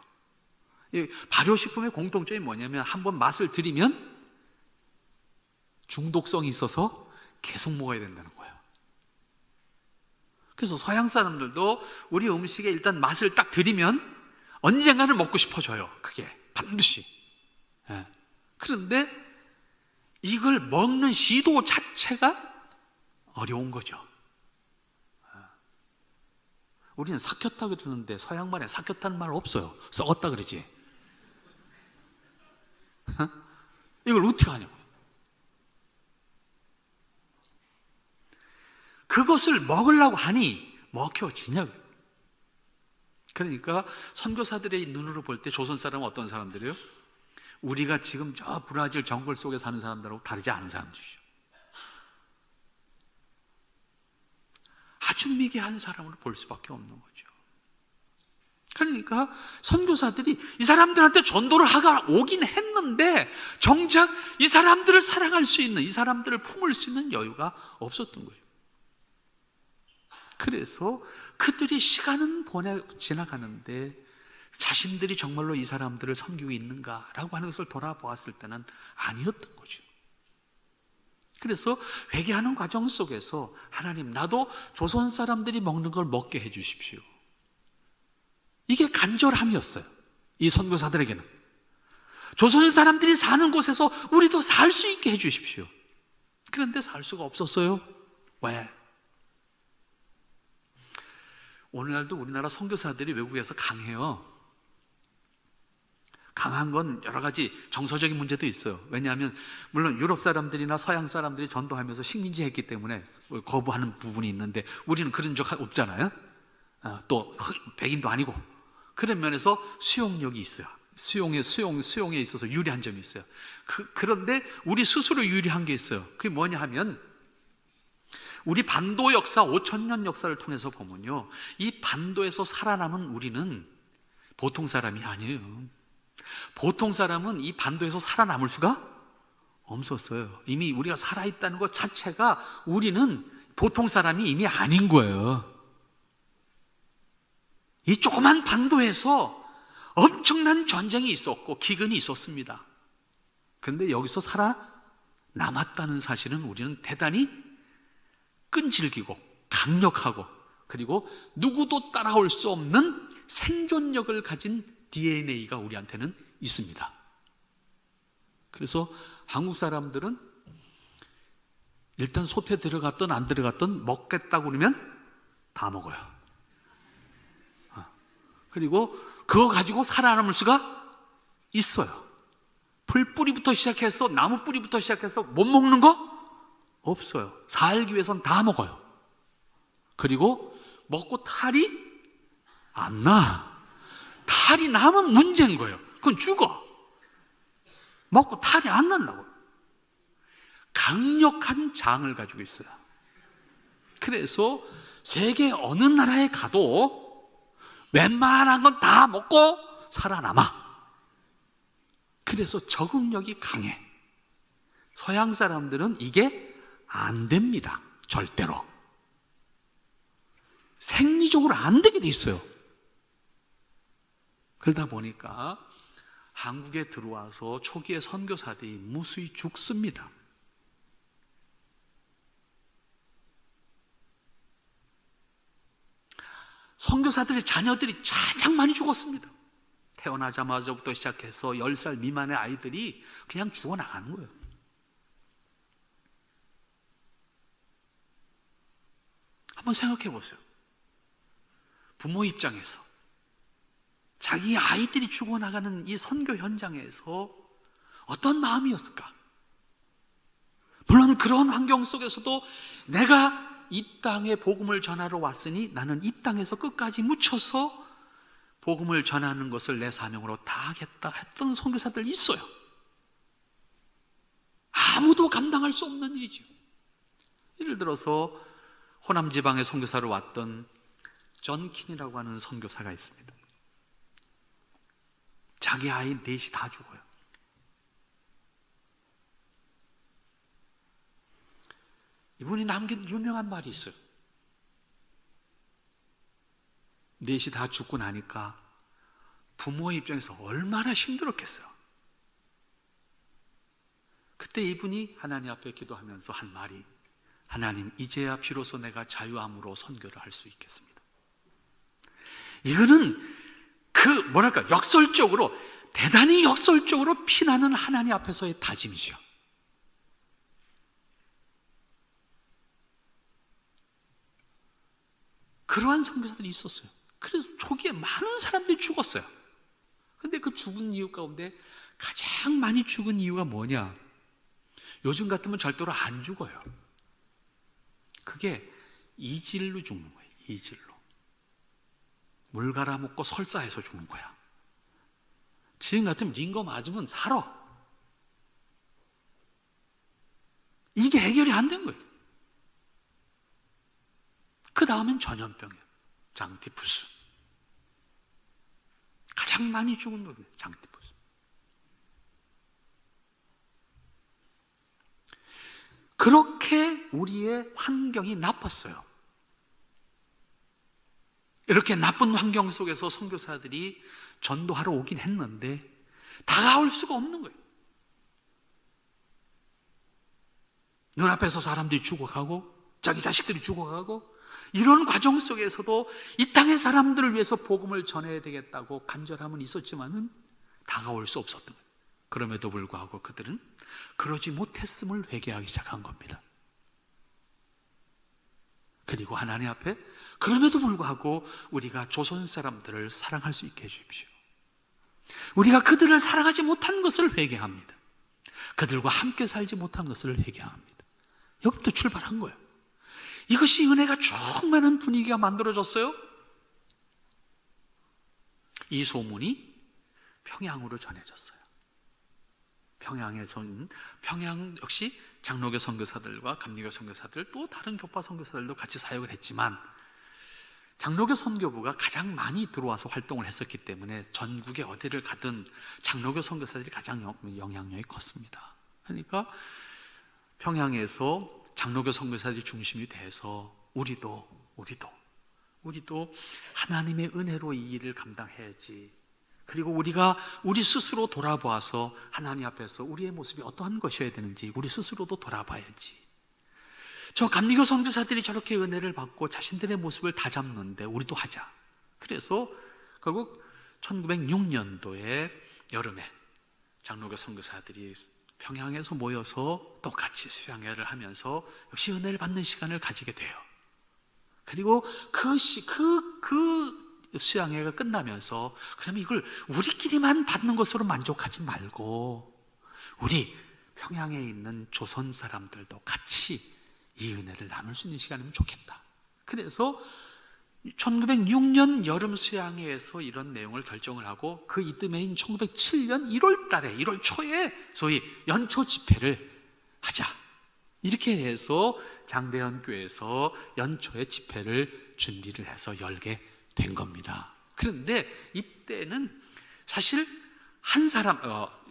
이 발효식품의 공통점이 뭐냐면 한번 맛을 들이면 중독성이 있어서 계속 먹어야 된다는 거예요. 그래서 서양 사람들도 우리 음식에 일단 맛을 딱 들이면 언젠가는 먹고 싶어져요. 그게 반드시. 그런데 이걸 먹는 시도 자체가 어려운 거죠. 우리는 삭혔다 그러는데 서양 말에 삭혔다는 말 없어요. 썩었다 그러지. 이걸 어떻게 하냐고. 그것을 먹으려고 하니 먹혀지냐고. 그러니까 선교사들의 눈으로 볼 때 조선 사람은 어떤 사람들이에요? 우리가 지금 저 브라질 정글 속에 사는 사람들하고 다르지 않은 사람들이죠. 아주 미개한 사람으로 볼 수밖에 없는 거죠. 그러니까 선교사들이 이 사람들한테 전도를 하고 오긴 했는데 정작 이 사람들을 사랑할 수 있는, 이 사람들을 품을 수 있는 여유가 없었던 거예요. 그래서 그들이 시간은 지나가는데 자신들이 정말로 이 사람들을 섬기고 있는가라고 하는 것을 돌아보았을 때는 아니었던 거죠. 그래서 회개하는 과정 속에서 하나님, 나도 조선 사람들이 먹는 걸 먹게 해 주십시오. 이게 간절함이었어요. 이 선교사들에게는. 조선 사람들이 사는 곳에서 우리도 살 수 있게 해 주십시오. 그런데 살 수가 없었어요. 왜? 오늘날도 우리나라 선교사들이 외국에서 강해요. 강한 건 여러 가지 정서적인 문제도 있어요. 왜냐하면 물론 유럽 사람들이나 서양 사람들이 전도하면서 식민지 했기 때문에 거부하는 부분이 있는데 우리는 그런 적 없잖아요. 또 백인도 아니고. 그런 면에서 수용력이 있어요. 수용에 있어서 유리한 점이 있어요. 그런데 우리 스스로 유리한 게 있어요. 그게 뭐냐 하면 우리 반도 역사 5,000년 역사를 통해서 보면요, 이 반도에서 살아남은 우리는 보통 사람이 아니에요. 보통 사람은 이 반도에서 살아남을 수가 없었어요. 이미 우리가 살아있다는 것 자체가 우리는 보통 사람이 이미 아닌 거예요. 이 조그만 반도에서 엄청난 전쟁이 있었고 기근이 있었습니다. 그런데 여기서 살아남았다는 사실은 우리는 대단히 끈질기고 강력하고 그리고 누구도 따라올 수 없는 생존력을 가진 DNA가 우리한테는 있습니다. 그래서 한국 사람들은 일단 솥에 들어갔든 안 들어갔든 먹겠다고 그러면 다 먹어요. 그리고 그거 가지고 살아남을 수가 있어요. 풀뿌리부터 시작해서 나무 뿌리부터 시작해서 못 먹는 거 없어요. 살기 위해선 다 먹어요. 그리고 먹고 탈이 안 나. 탈이 나면 문제인 거예요. 그건 죽어. 먹고 탈이 안 난다고. 강력한 장을 가지고 있어요. 그래서 세계 어느 나라에 가도 웬만한 건 다 먹고 살아남아. 그래서 적응력이 강해. 서양 사람들은 이게 안 됩니다. 절대로. 생리적으로 안 되게 돼 있어요. 그러다 보니까 한국에 들어와서 초기에 선교사들이 무수히 죽습니다. 선교사들의 자녀들이 가장 많이 죽었습니다. 태어나자마자부터 시작해서 10살 미만의 아이들이 그냥 죽어나가는 거예요. 한번 생각해 보세요. 부모 입장에서 자기 아이들이 죽어나가는 이 선교 현장에서 어떤 마음이었을까? 물론 그런 환경 속에서도 내가 이 땅에 복음을 전하러 왔으니 나는 이 땅에서 끝까지 묻혀서 복음을 전하는 것을 내 사명으로 다 하겠다 했던 선교사들 있어요. 아무도 감당할 수 없는 일이죠. 예를 들어서 호남 지방에 선교사로 왔던 존 킨이라고 하는 선교사가 있습니다. 자기 아이 넷이 다 죽어요. 이분이 남긴 유명한 말이 있어요. 넷이 다 죽고 나니까 부모의 입장에서 얼마나 힘들었겠어요. 그때 이분이 하나님 앞에 기도하면서 한 말이, 하나님, 이제야 비로소 내가 자유함으로 선교를 할 수 있겠습니다. 이거는 역설적으로, 대단히 역설적으로 피나는 하나님 앞에서의 다짐이죠. 그러한 선교사들이 있었어요. 그래서 초기에 많은 사람들이 죽었어요. 근데 그 죽은 이유 가운데 가장 많이 죽은 이유가 뭐냐? 요즘 같으면 절대로 안 죽어요. 그게 이질로 죽는 거예요. 이질로. 물 갈아먹고 설사해서 죽는 거야. 지금 같으면 링거 맞으면 살아. 이게 해결이 안 된 거예요. 그 다음엔 전염병이에요. 장티푸스. 가장 많이 죽은 거예요. 장티푸스. 그렇게 우리의 환경이 나빴어요. 이렇게 나쁜 환경 속에서 선교사들이 전도하러 오긴 했는데 다가올 수가 없는 거예요. 눈앞에서 사람들이 죽어가고 자기 자식들이 죽어가고 이런 과정 속에서도 이 땅의 사람들을 위해서 복음을 전해야 되겠다고 간절함은 있었지만은 다가올 수 없었던 거예요. 그럼에도 불구하고 그들은 그러지 못했음을 회개하기 시작한 겁니다. 그리고 하나님 앞에 그럼에도 불구하고 우리가 조선 사람들을 사랑할 수 있게 해주십시오. 우리가 그들을 사랑하지 못한 것을 회개합니다. 그들과 함께 살지 못한 것을 회개합니다. 여기부터 출발한 거예요. 이것이 은혜가 충만한 분위기가 만들어졌어요. 이 소문이 평양으로 전해졌어요. 평양 역시 장로교 선교사들과 감리교 선교사들 또 다른 교파 선교사들도 같이 사역을 했지만 장로교 선교부가 가장 많이 들어와서 활동을 했었기 때문에 전국에 어디를 가든 장로교 선교사들이 가장 영향력이 컸습니다. 그러니까 평양에서 장로교 선교사들이 중심이 돼서 우리도 하나님의 은혜로 이 일을 감당해야지. 그리고 우리가 우리 스스로 돌아보아서 하나님 앞에서 우리의 모습이 어떠한 것이어야 되는지 우리 스스로도 돌아봐야지. 저 감리교 선교사들이 저렇게 은혜를 받고 자신들의 모습을 다잡는데 우리도 하자. 그래서 결국 1906년도에 여름에 장로교 선교사들이 평양에서 모여서 똑같이 수양회를 하면서 역시 은혜를 받는 시간을 가지게 돼요. 그리고 그 수양회가 끝나면서 그러면 이걸 우리끼리만 받는 것으로 만족하지 말고 우리 평양에 있는 조선 사람들도 같이 이 은혜를 나눌 수 있는 시간이면 좋겠다. 그래서 1906년 여름 수양회에서 이런 내용을 결정을 하고 그 이듬해인 1907년 1월 달에 1월 초에 소위 연초 집회를 하자. 이렇게 해서 장대현 교회에서 연초에 집회를 준비를 해서 열게 된 겁니다. 그런데 이때는 사실 한 사람,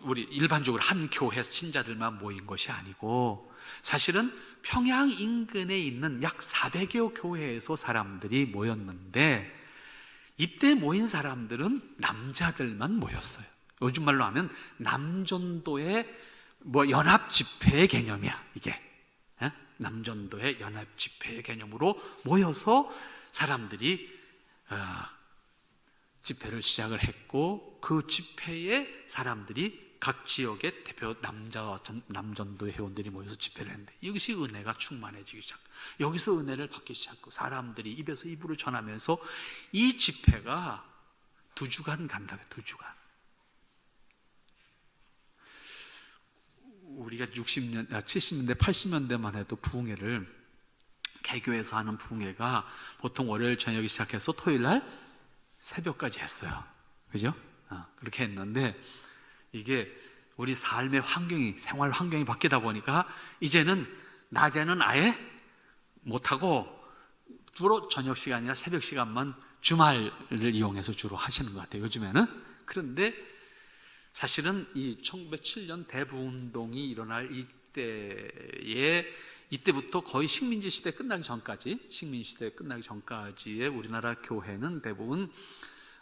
우리 일반적으로 한 교회 신자들만 모인 것이 아니고 사실은 평양 인근에 있는 약 400여 교회에서 사람들이 모였는데 이때 모인 사람들은 남자들만 모였어요. 요즘 말로 하면 남전도의 연합 집회의 개념이야, 이게. 남전도의 연합 집회의 개념으로 모여서 사람들이 집회를 시작을 했고 그 집회에 사람들이 각 지역의 대표 남전도 회원들이 모여서 집회를 했는데 이것이 은혜가 충만해지기 시작. 여기서 은혜를 받기 시작하고 사람들이 입에서 입으로 전하면서 이 집회가 2주간 간다고요. 2주간. 우리가 70년대, 80년대만 해도 부흥회를 개교에서 하는 부흥회가 보통 월요일 저녁에 시작해서 토요일 날 새벽까지 했어요. 그죠? 그렇게 했는데 이게 우리 삶의 환경이, 생활 환경이 바뀌다 보니까 이제는 낮에는 아예 못하고 주로 저녁 시간이나 새벽 시간만 주말을 이용해서 주로 하시는 것 같아요, 요즘에는. 그런데 사실은 이 1907년 대부운동이 일어날 이때부터 거의 식민지 시대 끝나기 전까지의 우리나라 교회는 대부분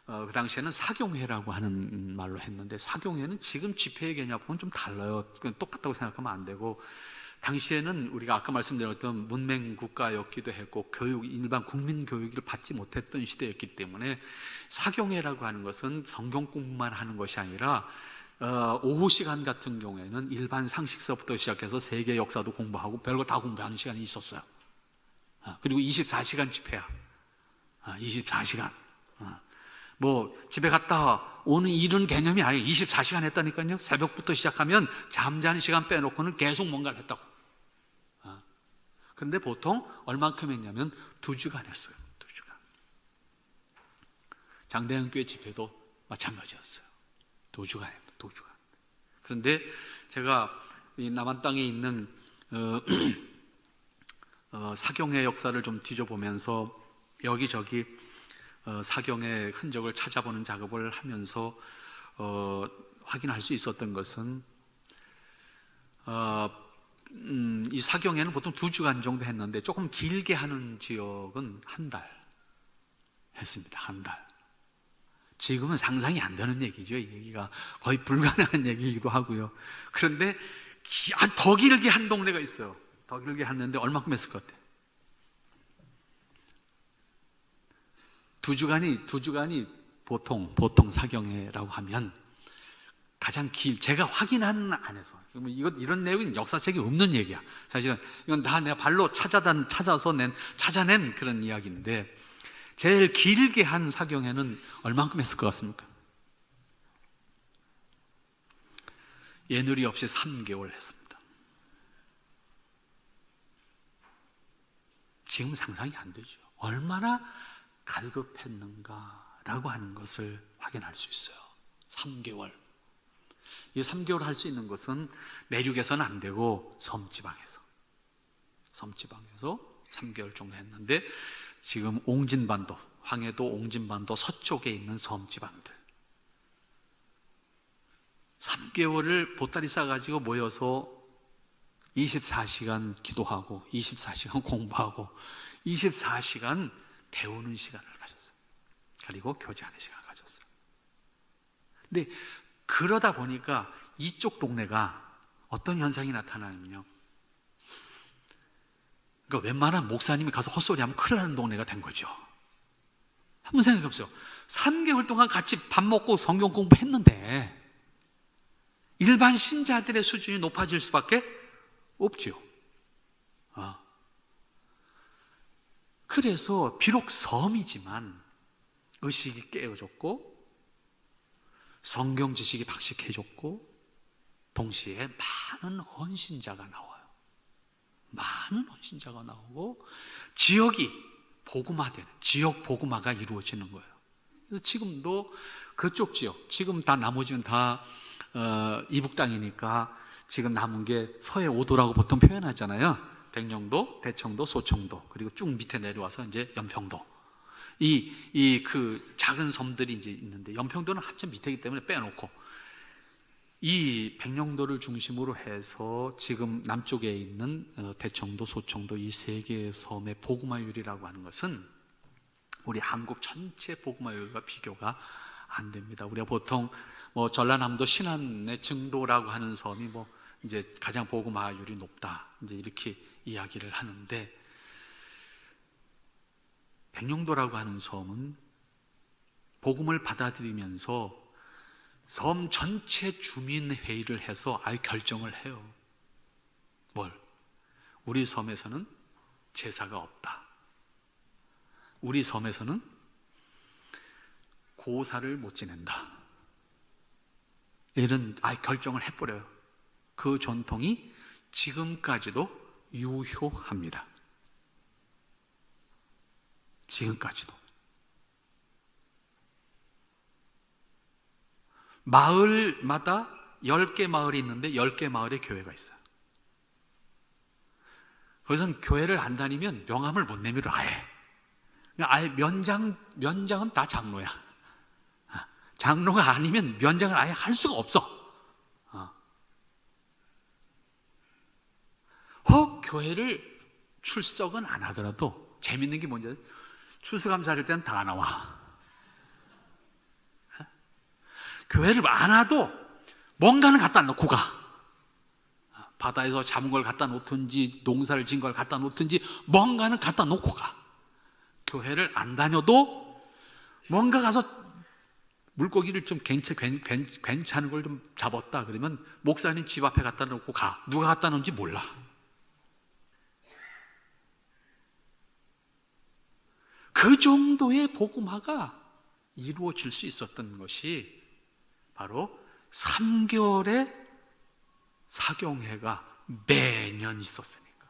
그 당시에는 사경회라고 하는 말로 했는데 사경회는 지금 집회의 개념하고는 좀 달라요. 똑같다고 생각하면 안 되고 당시에는 우리가 아까 말씀드렸던 문맹 국가였기도 했고 일반 국민 교육을 받지 못했던 시대였기 때문에 사경회라고 하는 것은 성경 공부만 하는 것이 아니라 오후 시간 같은 경우에는 일반 상식서부터 시작해서 세계 역사도 공부하고 별거 다 공부하는 시간이 있었어요. 그리고 24시간 집회야. 24시간. 집에 갔다 오는 이런 개념이 아니에요. 24시간 했다니까요. 새벽부터 시작하면 잠자는 시간 빼놓고는 계속 뭔가를 했다고. 근데 보통 얼만큼 했냐면 2주간 했어요. 2주간. 장대현 교회 집회도 마찬가지였어요. 2주간 했어요. 2주간. 그런데 제가 이 남한 땅에 있는 사경의 역사를 좀 뒤져보면서 여기저기 사경의 흔적을 찾아보는 작업을 하면서 확인할 수 있었던 것은 이 사경에는 보통 2주간 정도 했는데 조금 길게 하는 지역은 한 달 했습니다. 한 달. 지금은 상상이 안 되는 얘기죠. 이 얘기가 거의 불가능한 얘기이기도 하고요. 그런데 더 길게 한 동네가 있어요. 더 길게 했는데 얼마큼 했을 것 같아요? 2주간이 보통 사경회라고 하면 가장 제가 확인한 안에서 이런 내용은 역사책이 없는 얘기야. 사실은 이건 다 내가 발로 찾아낸 그런 이야기인데 제일 길게 한 사경회는 얼만큼 했을 것 같습니까? 예누리 없이 3개월 했습니다. 지금 상상이 안 되죠. 얼마나 갈급했는가라고 하는 것을 확인할 수 있어요. 3개월. 이 3개월 할 수 있는 것은 내륙에서는 안 되고 섬지방에서 3개월 정도 했는데 지금 옹진반도, 황해도 옹진반도 서쪽에 있는 섬지방들 3개월을 보따리 싸가지고 모여서 24시간 기도하고 24시간 공부하고 24시간 배우는 시간을 가졌어요. 그리고 교제하는 시간을 가졌어요. 근데 그러다 보니까 이쪽 동네가 어떤 현상이 나타나냐면요. 그러니까 웬만한 목사님이 가서 헛소리하면 큰일 나는 동네가 된 거죠. 한번 생각해 보세요. 3개월 동안 같이 밥 먹고 성경 공부했는데 일반 신자들의 수준이 높아질 수밖에 없지요. 그래서 비록 섬이지만 의식이 깨어졌고 성경 지식이 박식해졌고 동시에 많은 헌신자가 나와요. 많은 헌신자가 나오고 지역이 복음화되는, 지역 복음화가 이루어지는 거예요. 그래서 지금도 그쪽 지역, 지금 다 나머지는 다 이북 땅이니까 지금 남은 게 서해 5도라고 보통 표현하잖아요. 백령도, 대청도, 소청도, 그리고 쭉 밑에 내려와서 이제 연평도. 그 작은 섬들이 이제 있는데, 연평도는 한참 밑에이기 때문에 빼놓고, 이 백령도를 중심으로 해서 지금 남쪽에 있는 대청도, 소청도 이 세 개의 섬의 복음화율이라고 하는 것은 우리 한국 전체 복음화율과 비교가 안 됩니다. 우리가 보통 전라남도 신안의 증도라고 하는 섬이 이제 가장 복음화율이 높다, 이제 이렇게 이야기를 하는데, 백령도라고 하는 섬은 복음을 받아들이면서 섬 전체 주민회의를 해서 아예 결정을 해요. 우리 섬에서는 제사가 없다. 우리 섬에서는 고사를 못 지낸다. 이런 아예 결정을 해버려요. 그 전통이 지금까지도 유효합니다. 지금까지도. 마을마다 10개 마을이 있는데 10개 마을에 교회가 있어요. 거기서는 교회를 안 다니면 명함을 못 내밀어. 아예 면장은 다 장로야. 장로가 아니면 면장을 아예 할 수가 없어. 혹 교회를 출석은 안 하더라도 재밌는 게 뭔지, 추수감사할 때는 다 나와. 교회를 안 와도 뭔가는 갖다 놓고 가. 바다에서 잡은 걸 갖다 놓든지 농사를 진 걸 갖다 놓든지 뭔가는 갖다 놓고 가. 교회를 안 다녀도 뭔가 가서 물고기를 좀 괜찮은 걸 좀 잡았다 그러면 목사님 집 앞에 갖다 놓고 가. 누가 갖다 놓은지 몰라. 그 정도의 복음화가 이루어질 수 있었던 것이 바로 3개월의 사경회가 매년 있었으니까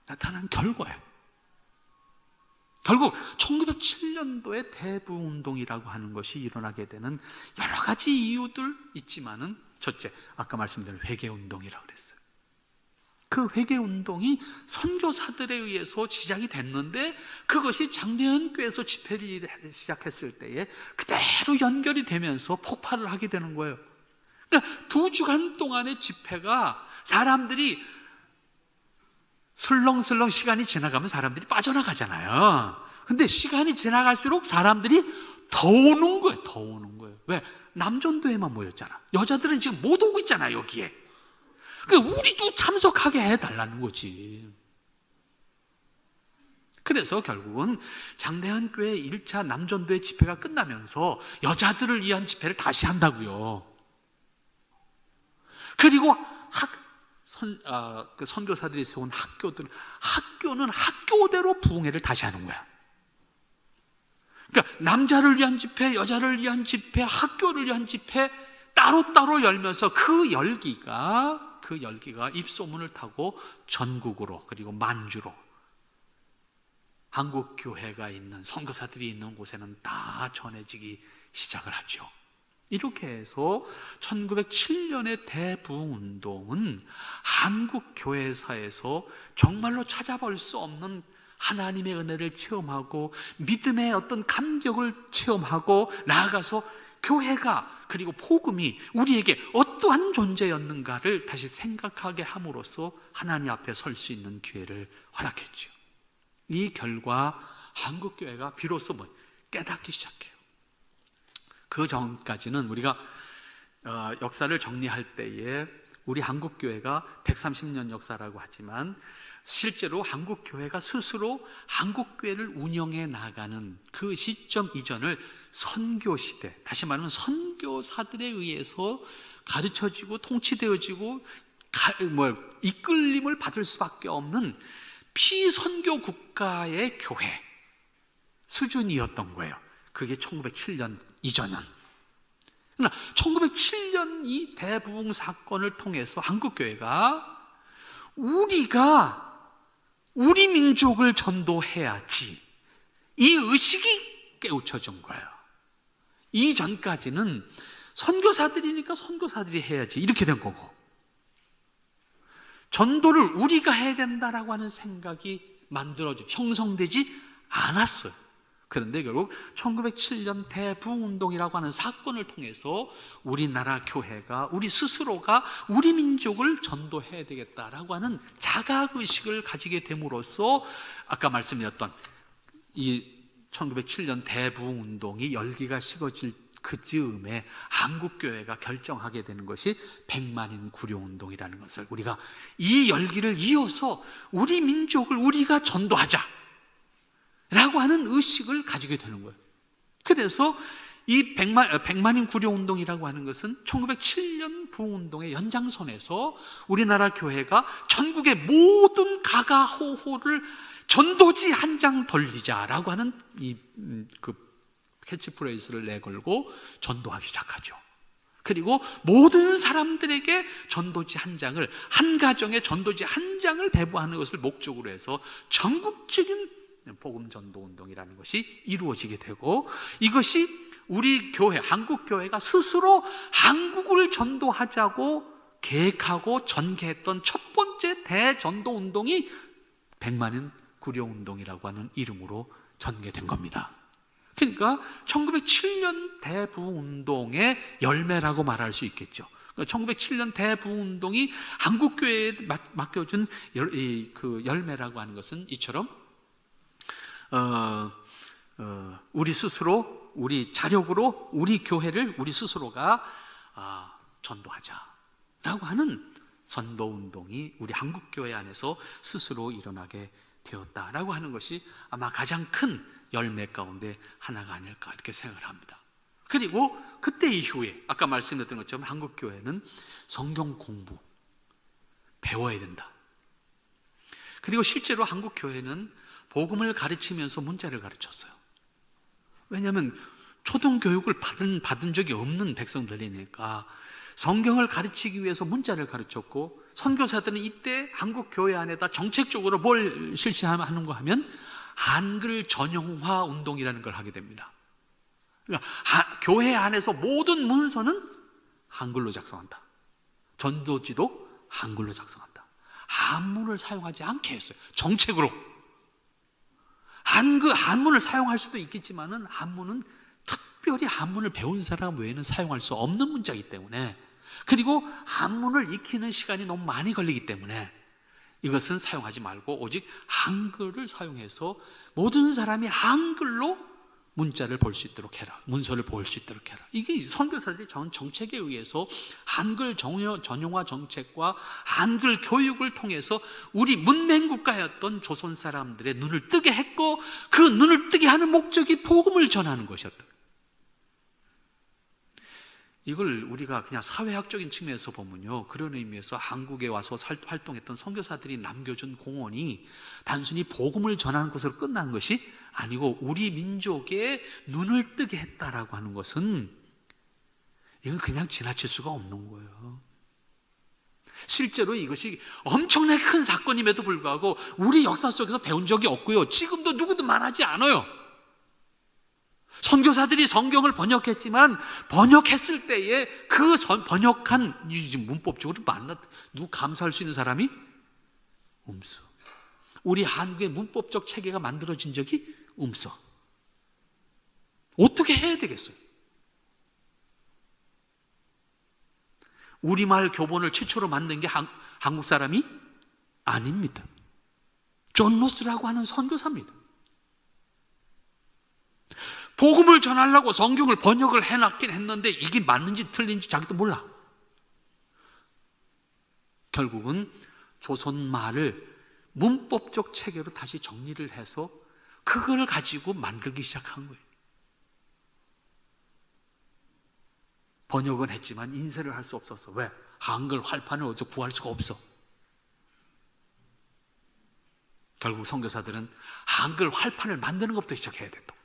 나타난 결과예요. 결국 1907년도에 대부운동이라고 하는 것이 일어나게 되는 여러 가지 이유들 있지만은, 첫째, 아까 말씀드린 회개운동이라고 그랬어요. 그 회개운동이 선교사들에 의해서 시작이 됐는데, 그것이 장대현교회에서 집회를 시작했을 때에 그대로 연결이 되면서 폭발을 하게 되는 거예요. 그러니까 2주간 동안의 집회가 사람들이 설렁설렁 시간이 지나가면 사람들이 빠져나가잖아요. 근데 시간이 지나갈수록 사람들이 더 오는 거예요. 더 오는 거예요. 왜? 남전도에만 모였잖아. 여자들은 지금 못 오고 있잖아, 여기에. 그러니까 우리도 참석하게 해달라는 거지. 그래서 결국은 장대현 교회 1차 남전도의 집회가 끝나면서 여자들을 위한 집회를 다시 한다고요. 그리고 그 선교사들이 세운 학교는 학교대로 부흥회를 다시 하는 거야. 그러니까 남자를 위한 집회, 여자를 위한 집회, 학교를 위한 집회 따로따로 열면서 그 열기가 입소문을 타고 전국으로, 그리고 만주로, 한국 교회가 있는, 선교사들이 있는 곳에는 다 전해지기 시작을 하죠. 이렇게 해서 1907년의 대부흥운동은 한국 교회사에서 정말로 찾아볼 수 없는 하나님의 은혜를 체험하고 믿음의 어떤 감격을 체험하고, 나아가서 교회가, 그리고 복음이 우리에게 어떠한 존재였는가를 다시 생각하게 함으로써 하나님 앞에 설 수 있는 기회를 허락했죠. 이 결과 한국 교회가 비로소 깨닫기 시작해요. 그 전까지는 우리가 역사를 정리할 때에 우리 한국 교회가 130년 역사라고 하지만 실제로 한국교회가 스스로 한국교회를 운영해 나가는 그 시점 이전을 선교시대, 다시 말하면 선교사들에 의해서 가르쳐지고 통치되어지고 이끌림을 받을 수밖에 없는 피선교 국가의 교회 수준이었던 거예요. 그게 1907년 이전은. 그러나 1907년 이 대부흥 사건을 통해서 한국교회가 우리 민족을 전도해야지, 이 의식이 깨우쳐진 거예요. 이전까지는 선교사들이니까 선교사들이 해야지 이렇게 된 거고, 전도를 우리가 해야 된다라고 하는 생각이 형성되지 않았어요. 그런데 결국 1907년 대부흥운동이라고 하는 사건을 통해서 우리나라 교회가, 우리 스스로가 우리 민족을 전도해야 되겠다라고 하는 자각의식을 가지게 됨으로써 아까 말씀드렸던 이 1907년 대부흥운동이 열기가 식어질 그 즈음에 한국교회가 결정하게 되는 것이 백만인 구류운동이라는 것을, 우리가 이 열기를 이어서 우리 민족을 우리가 전도하자 라고 하는 의식을 가지게 되는 거예요. 그래서 이 백만인 구류운동이라고 하는 것은 1907년 부흥운동의 연장선에서 우리나라 교회가 전국의 모든 가가호호를 전도지 한 장 돌리자라고 하는 그 캐치프레이즈를 내걸고 전도하기 시작하죠. 그리고 모든 사람들에게 전도지 한 장을, 한 가정에 전도지 한 장을 배부하는 것을 목적으로 해서 전국적인 복음 전도 운동이라는 것이 이루어지게 되고, 이것이 우리 교회, 한국 교회가 스스로 한국을 전도하자고 계획하고 전개했던 첫 번째 대전도 운동이 백만인 구려 운동이라고 하는 이름으로 전개된 겁니다. 그러니까 1907년 대부흥운동의 열매라고 말할 수 있겠죠. 1907년 대부흥운동이 한국교회에 맡겨준 그 열매라고 하는 것은 이처럼 우리 스스로, 우리 자력으로 우리 교회를 우리 스스로가 전도하자라고 하는 전도운동이 우리 한국교회 안에서 스스로 일어나게 되었다라고 하는 것이 아마 가장 큰 열매 가운데 하나가 아닐까 이렇게 생각을 합니다. 그리고 그때 이후에 아까 말씀드렸던 것처럼 한국교회는 성경 공부 배워야 된다. 그리고 실제로 한국교회는 복음을 가르치면서 문자를 가르쳤어요. 왜냐하면 초등교육을 받은 적이 없는 백성들이니까 성경을 가르치기 위해서 문자를 가르쳤고, 선교사들은 이때 한국교회 안에다 정책적으로 뭘 실시하는가 하면 한글 전형화 운동이라는 걸 하게 됩니다. 그러니까 교회 안에서 모든 문서는 한글로 작성한다. 전도지도 한글로 작성한다. 한문을 사용하지 않게 했어요. 정책으로. 한문을 사용할 수도 있겠지만은 한문은 특별히 한문을 배운 사람 외에는 사용할 수 없는 문자이기 때문에, 그리고 한문을 익히는 시간이 너무 많이 걸리기 때문에 이것은 사용하지 말고 오직 한글을 사용해서 모든 사람이 한글로 문자를 볼 수 있도록 해라. 문서를 볼 수 있도록 해라. 이게 선교사들이 정책에 의해서 한글 전용화 정책과 한글 교육을 통해서 우리 문맹 국가였던 조선 사람들의 눈을 뜨게 했고, 그 눈을 뜨게 하는 목적이 복음을 전하는 것이었다. 이걸 우리가 그냥 사회학적인 측면에서 보면요, 그런 의미에서 한국에 와서 활동했던 선교사들이 남겨준 공헌이 단순히 복음을 전하는 것으로 끝난 것이 아니고 우리 민족의 눈을 뜨게 했다라고 하는 것은 이건 그냥 지나칠 수가 없는 거예요. 실제로 이것이 엄청나게 큰 사건임에도 불구하고 우리 역사 속에서 배운 적이 없고요, 지금도 누구도 말하지 않아요. 선교사들이 성경을 번역했지만 번역했을 때에 그 번역한 문법적으로 누구 감사할 수 있는 사람이 없어. 우리 한국의 문법적 체계가 만들어진 적이 없어. 어떻게 해야 되겠어요? 우리말 교본을 최초로 만든 게 한국 사람이 아닙니다. 존 로스라고 하는 선교사입니다. 복음을 전하려고 성경을 번역을 해놨긴 했는데 이게 맞는지 틀린지 자기도 몰라. 결국은 조선말을 문법적 체계로 다시 정리를 해서 그걸 가지고 만들기 시작한 거예요. 번역은 했지만 인쇄를 할 수 없었어. 왜? 한글 활판을 어디서 구할 수가 없어. 결국 선교사들은 한글 활판을 만드는 것부터 시작해야 된다.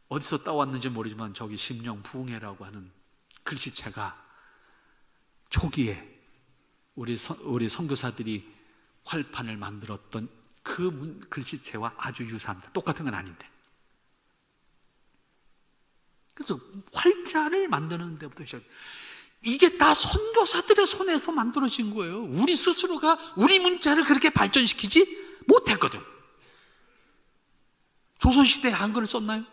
어디서 따왔는지 모르지만 저기 심령 부흥회라고 하는 글씨체가 초기에 우리 선교사들이 활판을 만들었던 그 글씨체와 아주 유사합니다. 똑같은 건 아닌데. 그래서 활자를 만드는 데부터 시작. 이게 다 선교사들의 손에서 만들어진 거예요. 우리 스스로가 우리 문자를 그렇게 발전시키지 못했거든. 조선시대에 한글을 썼나요?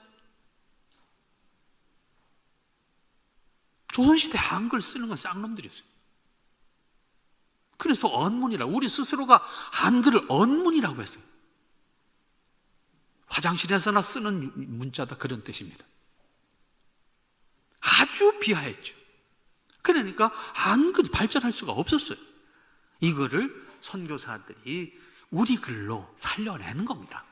조선시대 한글 쓰는 건 쌍놈들이었어요. 그래서 언문이라고, 우리 스스로가 한글을 언문이라고 했어요. 화장실에서나 쓰는 문자다, 그런 뜻입니다. 아주 비하했죠. 그러니까 한글이 발전할 수가 없었어요. 이거를 선교사들이 우리 글로 살려내는 겁니다.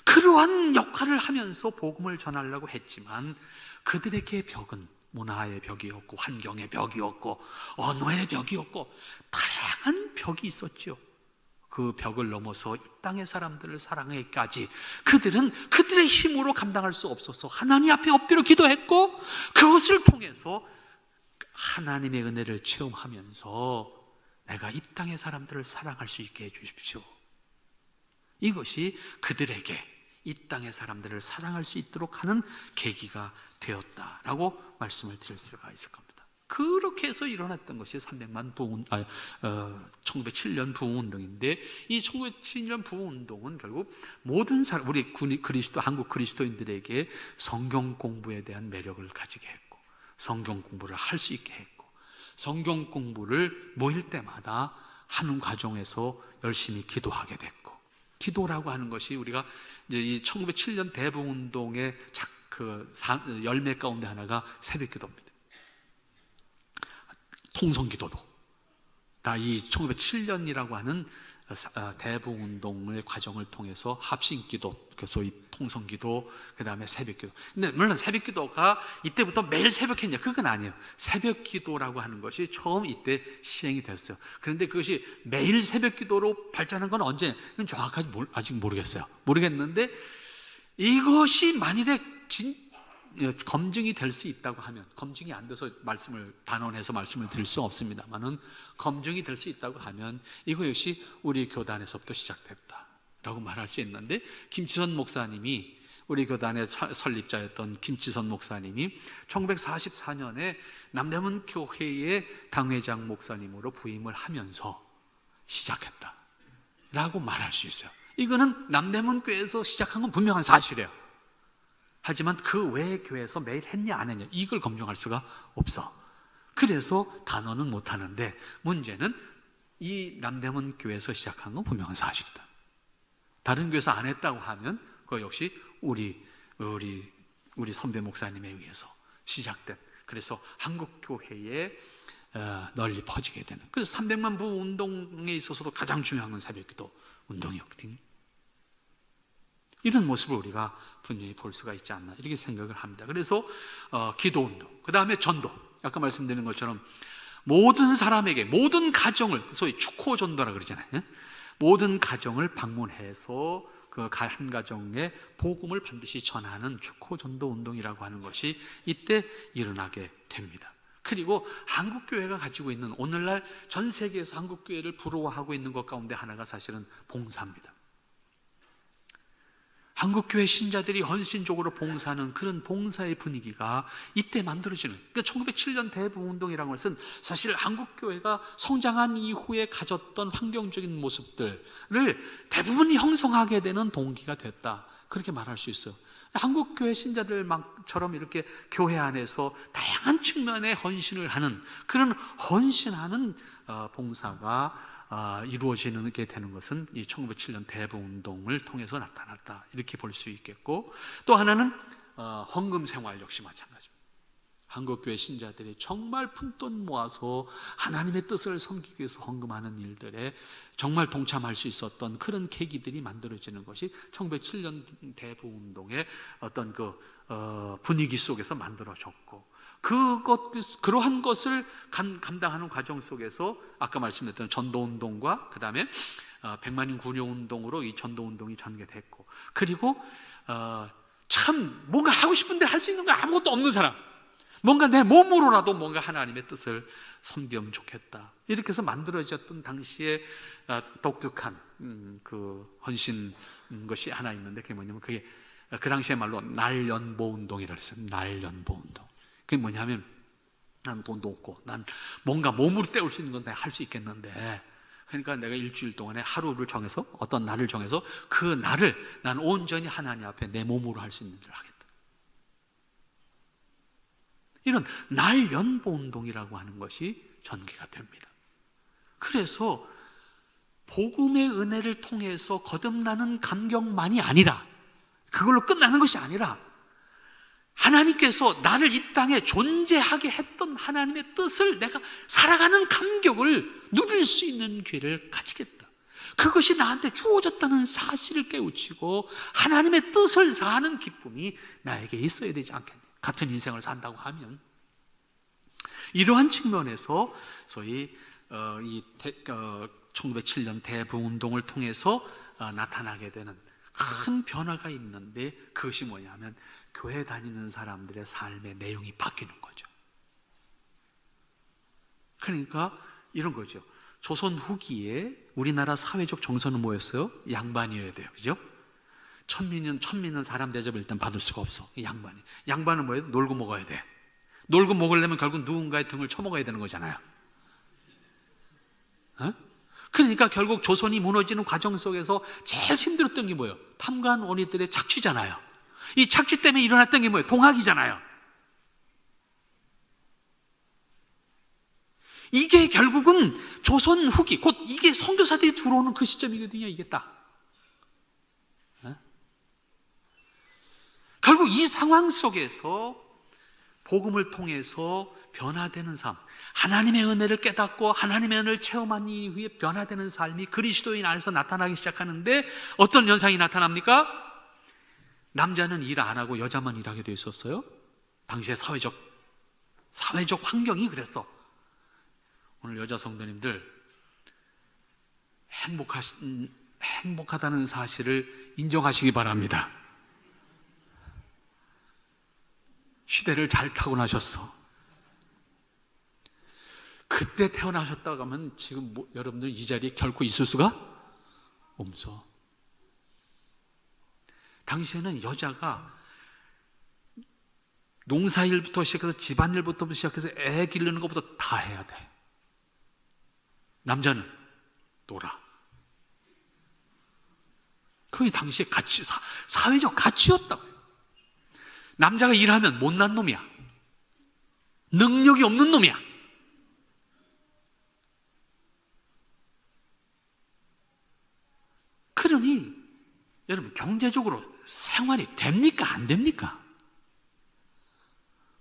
그러한 역할을 하면서 복음을 전하려고 했지만 그들에게 벽은 문화의 벽이었고 환경의 벽이었고 언어의 벽이었고 다양한 벽이 있었죠. 그 벽을 넘어서 이 땅의 사람들을 사랑하기까지 그들은 그들의 힘으로 감당할 수 없어서 하나님 앞에 엎드려 기도했고, 그것을 통해서 하나님의 은혜를 체험하면서 내가 이 땅의 사람들을 사랑할 수 있게 해주십시오. 이것이 그들에게 이 땅의 사람들을 사랑할 수 있도록 하는 계기가 되었다라고 말씀을 드릴 수가 있을 겁니다. 그렇게 해서 일어났던 것이 1907년 부흥운동인데, 이 1907년 부흥운동은 결국 모든 사람, 우리 한국 그리스도인들에게 성경 공부에 대한 매력을 가지게 했고, 성경 공부를 할 수 있게 했고, 성경 공부를 모일 때마다 하는 과정에서 열심히 기도하게 됐고, 기도라고 하는 것이 우리가 이제 이 1907년 대부흥운동의 열매 가운데 하나가 새벽기도입니다. 통성기도도 다 이 1907년이라고 하는 대부흥운동의 과정을 통해서 합심기도, 그래서 이 통성기도, 그 다음에 새벽기도. 근데 물론 새벽기도가 이때부터 매일 새벽했냐, 그건 아니에요. 새벽기도라고 하는 것이 처음 이때 시행이 됐어요. 그런데 그것이 매일 새벽기도로 발전한 건 언제? 그건 정확하게 아직 모르겠어요. 모르겠는데 이것이 만일에 검증이 될 수 있다고 하면, 검증이 안 돼서 단언해서 말씀을 드릴 수 없습니다만은 검증이 될 수 있다고 하면 이거 역시 우리 교단에서부터 시작됐다라고 말할 수 있는데, 김치선 목사님이, 우리 교단의 설립자였던 김치선 목사님이 1944년에 남대문 교회의 당회장 목사님으로 부임을 하면서 시작했다라고 말할 수 있어요. 이거는 남대문 교회에서 시작한 건 분명한 사실이에요. 하지만 그 외의 교회에서 매일 했냐 안 했냐, 이걸 검증할 수가 없어. 그래서 단언은 못하는데, 문제는 이 남대문 교회에서 시작한 건 분명한 사실이다. 다른 교회에서 안 했다고 하면 그거 역시 우리 선배 목사님에 의해서 시작된, 그래서 한국 교회에 널리 퍼지게 되는, 그래서 300만 부 운동에 있어서도 가장 중요한 건 새벽기도 운동이었거든요. 이런 모습을 우리가 분명히 볼 수가 있지 않나, 이렇게 생각을 합니다. 그래서 기도운동, 그 다음에 전도, 아까 말씀드린 것처럼 모든 사람에게, 모든 가정을, 소위 축호전도라 그러잖아요. 모든 가정을 방문해서 그 한 가정에 복음을 반드시 전하는 축호전도 운동이라고 하는 것이 이때 일어나게 됩니다. 그리고 한국교회가 가지고 있는, 오늘날 전 세계에서 한국교회를 부러워하고 있는 것 가운데 하나가 사실은 봉사입니다. 한국교회 신자들이 헌신적으로 봉사하는 그런 봉사의 분위기가 이때 만들어지는, 그러니까 1907년 대부흥운동이라는 것은 사실 한국교회가 성장한 이후에 가졌던 환경적인 모습들을 대부분이 형성하게 되는 동기가 됐다, 그렇게 말할 수 있어요. 한국교회 신자들처럼 이렇게 교회 안에서 다양한 측면의 헌신을 하는, 그런 헌신하는 봉사가 이루어지게 되는 것은 이 1907년 대부운동을 통해서 나타났다, 이렇게 볼 수 있겠고, 또 하나는 헌금 생활 역시 마찬가지입니다. 한국교회 신자들이 정말 푼돈 모아서 하나님의 뜻을 섬기기 위해서 헌금하는 일들에 정말 동참할 수 있었던 그런 계기들이 만들어지는 것이 1907년 대부운동의 어떤 분위기 속에서 만들어졌고, 그러한 것을 감당하는 과정 속에서 아까 말씀드렸던 전도운동과 그 다음에 백만인 구조운동으로 이 전도운동이 전개됐고, 그리고 참 뭔가 하고 싶은데 할 수 있는 거 아무것도 없는 사람, 뭔가 내 몸으로라도 뭔가 하나님의 뜻을 섬기면 좋겠다, 이렇게 해서 만들어졌던 당시에 독특한 그 헌신 것이 하나 있는데, 그게 뭐냐면 그게 그 당시에 말로 날연보운동이라고 했어요. 날연보운동. 그게 뭐냐면 난 돈도 없고 난 뭔가 몸으로 때울 수 있는 건 내가 할 수 있겠는데, 그러니까 내가 일주일 동안에 하루를 정해서 어떤 날을 정해서 그 날을 난 온전히 하나님 앞에 내 몸으로 할 수 있는 일을 하겠다. 이런 날연보운동이라고 하는 것이 전개가 됩니다. 그래서 복음의 은혜를 통해서 거듭나는 감격만이 아니라, 그걸로 끝나는 것이 아니라, 하나님께서 나를 이 땅에 존재하게 했던 하나님의 뜻을 내가 살아가는 감격을 누릴 수 있는 기회를 가지겠다, 그것이 나한테 주어졌다는 사실을 깨우치고 하나님의 뜻을 사는 기쁨이 나에게 있어야 되지 않겠냐. 같은 인생을 산다고 하면 이러한 측면에서 소위 1907년 대부운동을 통해서 나타나게 되는 큰 변화가 있는데, 그것이 뭐냐면 교회 다니는 사람들의 삶의 내용이 바뀌는 거죠. 그러니까 이런 거죠. 조선 후기에 우리나라 사회적 정서는 뭐였어요? 양반이어야 돼요. 그죠? 천민은 사람 대접을 일단 받을 수가 없어. 양반은 뭐예요? 놀고 먹어야 돼. 놀고 먹으려면 결국 누군가의 등을 쳐먹어야 되는 거잖아요. 그러니까 결국 조선이 무너지는 과정 속에서 제일 힘들었던 게 뭐예요? 탐관오리들의 착취잖아요. 이 착취 때문에 일어났던 게 뭐예요? 동학이잖아요. 이게 결국은 조선 후기, 곧 이게 선교사들이 들어오는 그 시점이거든요. 이게 딱. 결국 이 상황 속에서 복음을 통해서 변화되는 삶, 하나님의 은혜를 깨닫고 하나님의 은혜를 체험한 이후에 변화되는 삶이 그리스도인 안에서 나타나기 시작하는데, 어떤 현상이 나타납니까? 남자는 일 안 하고 여자만 일하게 돼 있었어요. 당시의 사회적 환경이 그랬어. 오늘 여자 성도님들 행복하다는 사실을 인정하시기 바랍니다. 시대를 잘 타고나셨어. 그때 태어나셨다고 하면 지금 여러분들 이 자리에 결코 있을 수가 없어. 당시에는 여자가 농사일부터 시작해서 집안일부터 시작해서 애 기르는 것부터 다 해야 돼. 남자는 놀아. 그게 당시의 가치, 사회적 가치였다고요. 남자가 일하면 못난 놈이야. 능력이 없는 놈이야. 그러니 여러분, 경제적으로 생활이 됩니까? 안 됩니까?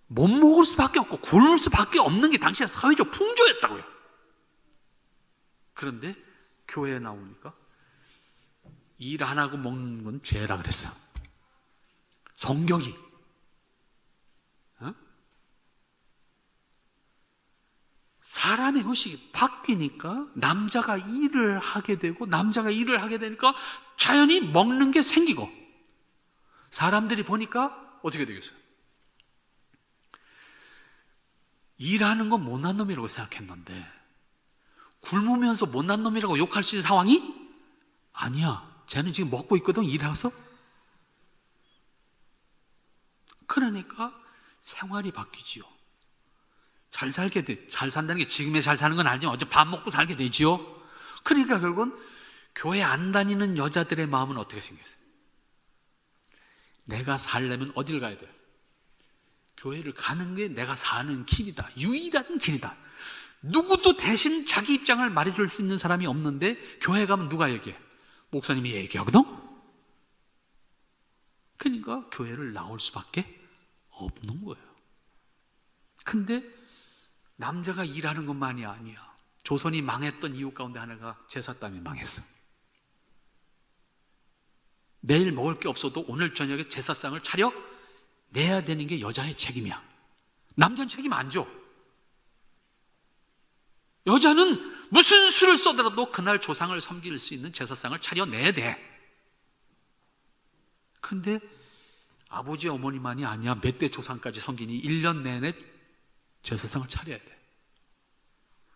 못 먹을 수밖에 없고 굶을 수밖에 없는 게 당시의 사회적 풍조였다고요. 그런데 교회에 나오니까 일 안 하고 먹는 건 죄라 그랬어요. 성경이. 사람의 의식이 바뀌니까 남자가 일을 하게 되고, 남자가 일을 하게 되니까 자연히 먹는 게 생기고, 사람들이 보니까 어떻게 되겠어요? 일하는 건 못난 놈이라고 생각했는데 굶으면서 못난 놈이라고 욕할 수 있는 상황이 아니야. 쟤는 지금 먹고 있거든, 일해서. 그러니까 생활이 바뀌지요. 잘 살게 돼. 잘 산다는 게 지금의 잘 사는 건 아니지만 어제 밥 먹고 살게 되지요. 그러니까 결국은 교회 안 다니는 여자들의 마음은 어떻게 생겼어요? 내가 살려면 어딜 가야 돼요? 교회를 가는 게 내가 사는 길이다. 유일한 길이다. 누구도 대신 자기 입장을 말해줄 수 있는 사람이 없는데 교회 가면 누가 얘기해? 목사님이 얘기하거든? 그러니까 교회를 나올 수밖에 없는 거예요. 근데 남자가 일하는 것만이 아니야. 조선이 망했던 이유 가운데 하나가 제사 때문에 망했어. 내일 먹을 게 없어도 오늘 저녁에 제사상을 차려 내야 되는 게 여자의 책임이야. 남자는 책임 안 줘. 여자는 무슨 수를 써더라도 그날 조상을 섬길 수 있는 제사상을 차려내야 돼. 근데 아버지 어머니만이 아니야. 몇 대 조상까지 섬기니 1년 내내 제사상을 차려야 돼.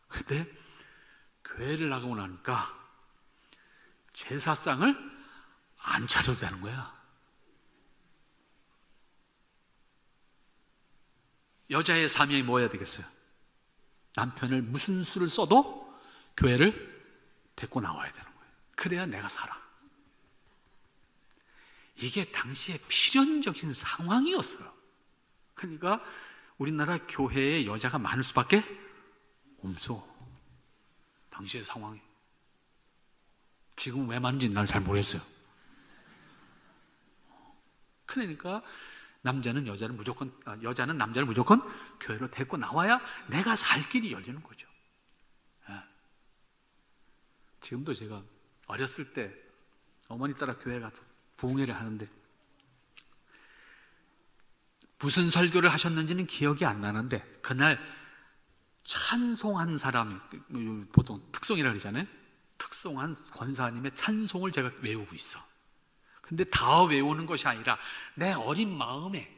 근데 교회를 나가고 나니까 제사상을 안 차려도 되는 거야. 여자의 사명이 뭐여야 되겠어요? 남편을 무슨 수를 써도 교회를 데리고 나와야 되는 거예요. 그래야 내가 살아. 이게 당시에 필연적인 상황이었어요. 그러니까 우리나라 교회에 여자가 많을 수밖에 없어. 당시의 상황이. 지금 왜 많은지 난 잘 모르겠어요. 그러니까 여자는 남자를 무조건 교회로 데리고 나와야 내가 살 길이 열리는 거죠. 예. 지금도 제가 어렸을 때 어머니 따라 교회 가서 부흥회를 하는데 무슨 설교를 하셨는지는 기억이 안 나는데 그날 찬송한 사람이 보통 특송이라고 그러잖아요. 특송한 권사님의 찬송을 제가 외우고 있어. 근데 다 외우는 것이 아니라 내 어린 마음에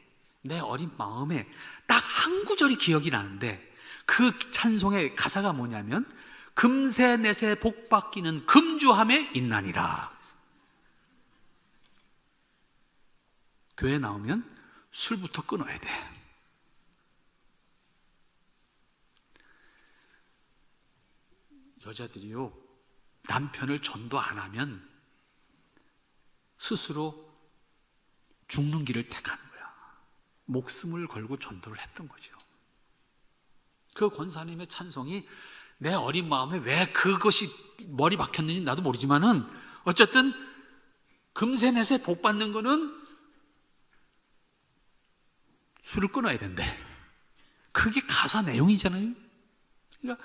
딱 한 구절이 기억이 나는데 그 찬송의 가사가 뭐냐면 금세 내세 복 받기는 금주함에 있나니라. 교회 나오면 술부터 끊어야 돼. 여자들이요, 남편을 전도 안 하면 스스로 죽는 길을 택하는 거야. 목숨을 걸고 전도를 했던 거죠. 그 권사님의 찬송이 내 어린 마음에 왜 그것이 머리 박혔는지 나도 모르지만은 어쨌든 금세 내세 복 받는 거는 술을 끊어야 된대. 그게 가사 내용이잖아요. 그러니까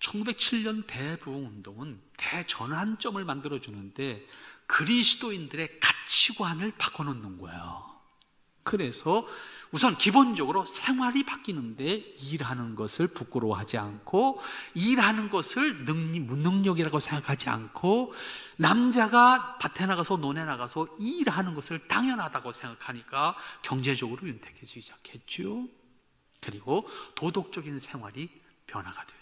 1907년 대부흥운동은 대전환점을 만들어주는데 그리스도인들의 가치관을 바꿔놓는 거예요. 그래서 우선 기본적으로 생활이 바뀌는데 일하는 것을 부끄러워하지 않고 일하는 것을 무능력이라고 생각하지 않고 남자가 밭에 나가서 논에 나가서 일하는 것을 당연하다고 생각하니까 경제적으로 윤택해지기 시작했죠. 그리고 도덕적인 생활이 변화가 되죠.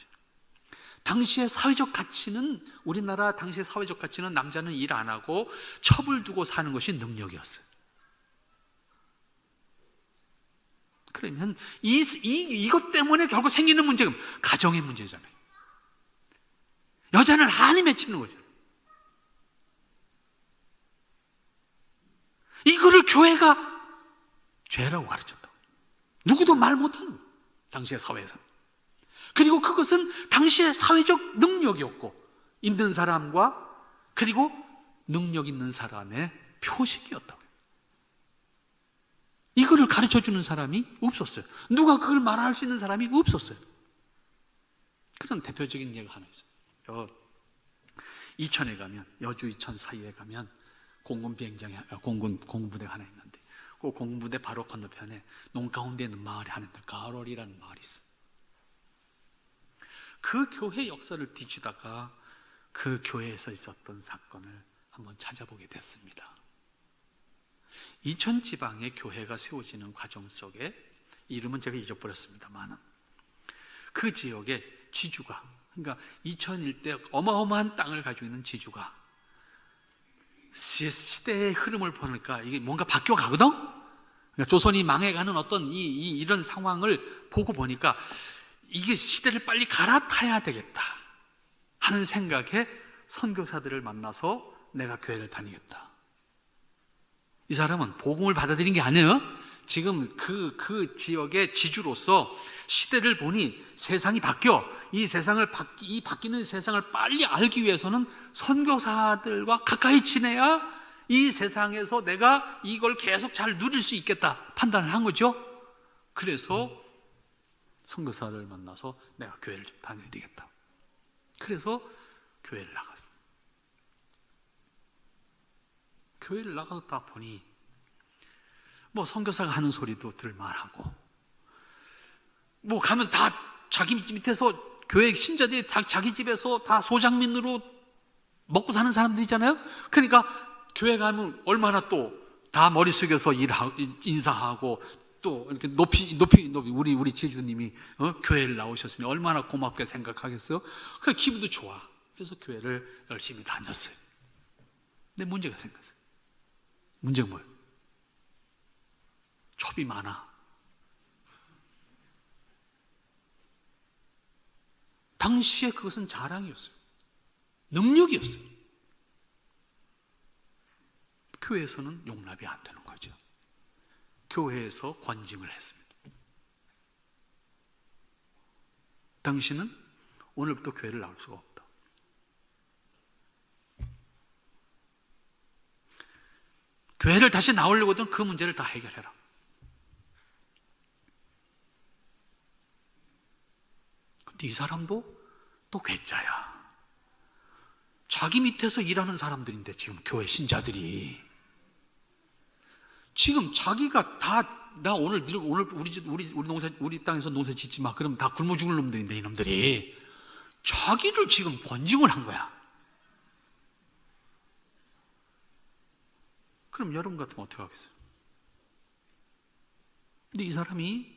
당시의 사회적 가치는 우리나라 당시의 사회적 가치는 남자는 일 안 하고 첩을 두고 사는 것이 능력이었어요. 그러면 이것 때문에 결국 생기는 문제가 가정의 문제잖아요. 여자는 한이 맺히는 거죠. 이거를 교회가 죄라고 가르쳤다. 누구도 말 못하는 거예요. 당시의 사회에서. 그리고 그것은 당시의 사회적 능력이었고 있는 사람과 그리고 능력 있는 사람의 표식이었다고. 이거를 가르쳐주는 사람이 없었어요. 누가 그걸 말할 수 있는 사람이 없었어요. 그런 대표적인 예가 하나 있어요. 이천에 가면, 여주 이천 사이에 가면 공군 비행장에 공군부대가 하나 있는데 그 공군부대 바로 건너편에 농 가운데 있는 마을에 하나 있는데 가롤이라는 마을이 있어요. 그 교회 역사를 뒤지다가 그 교회에서 있었던 사건을 한번 찾아보게 됐습니다. 이천 지방의 교회가 세워지는 과정 속에 이름은 제가 잊어버렸습니다만 그 지역의 지주가, 그러니까 이천 일대 어마어마한 땅을 가지고 있는 지주가 시대의 흐름을 보니까 이게 뭔가 바뀌어 가거든. 그러니까 조선이 망해가는 어떤 이런 상황을 보고 보니까 이게 시대를 빨리 갈아타야 되겠다 하는 생각에 선교사들을 만나서 내가 교회를 다니겠다. 이 사람은 복음을 받아들인 게 아니에요. 지금 그 지역의 지주로서 시대를 보니 세상이 바뀌어. 이 바뀌는 세상을 빨리 알기 위해서는 선교사들과 가까이 지내야 이 세상에서 내가 이걸 계속 잘 누릴 수 있겠다 판단을 한 거죠. 그래서 선교사를 만나서 내가 교회를 좀 다녀야 되겠다. 그래서 교회를 나갔어. 교회를 나가서 딱 보니 뭐 선교사가 하는 소리도 들만하고, 뭐 가면 다 자기 밑에서 교회 신자들이 다 자기 집에서 다 소장민으로 먹고 사는 사람들이잖아요. 그러니까 교회 가면 얼마나 또 다 머리 숙여서 인사하고 또 이렇게 높이 우리 지주님이 교회를 나오셨으니 얼마나 고맙게 생각하겠어요. 그 기분도 좋아. 그래서 교회를 열심히 다녔어요. 근데 문제가 생겼어요. 문제가 뭐예요? 첩이 많아. 당시에 그것은 자랑이었어요. 능력이었어요. 교회에서는 용납이 안 되는 거죠. 교회에서 권징을 했습니다. 당신은 오늘부터 교회를 나올 수가 없다. 교회를 다시 나오려거든 그 문제를 다 해결해라. 근데 이 사람도 또 괴짜야. 자기 밑에서 일하는 사람들인데 지금 교회 신자들이 지금 자기가 나 오늘 우리 땅에서 농사 짓지 마. 그럼 다 굶어 죽을 놈들인데 이놈들이 자기를 지금 권징을 한 거야. 그럼 여러분 같으면 어떻게 하겠어요? 근데 이 사람이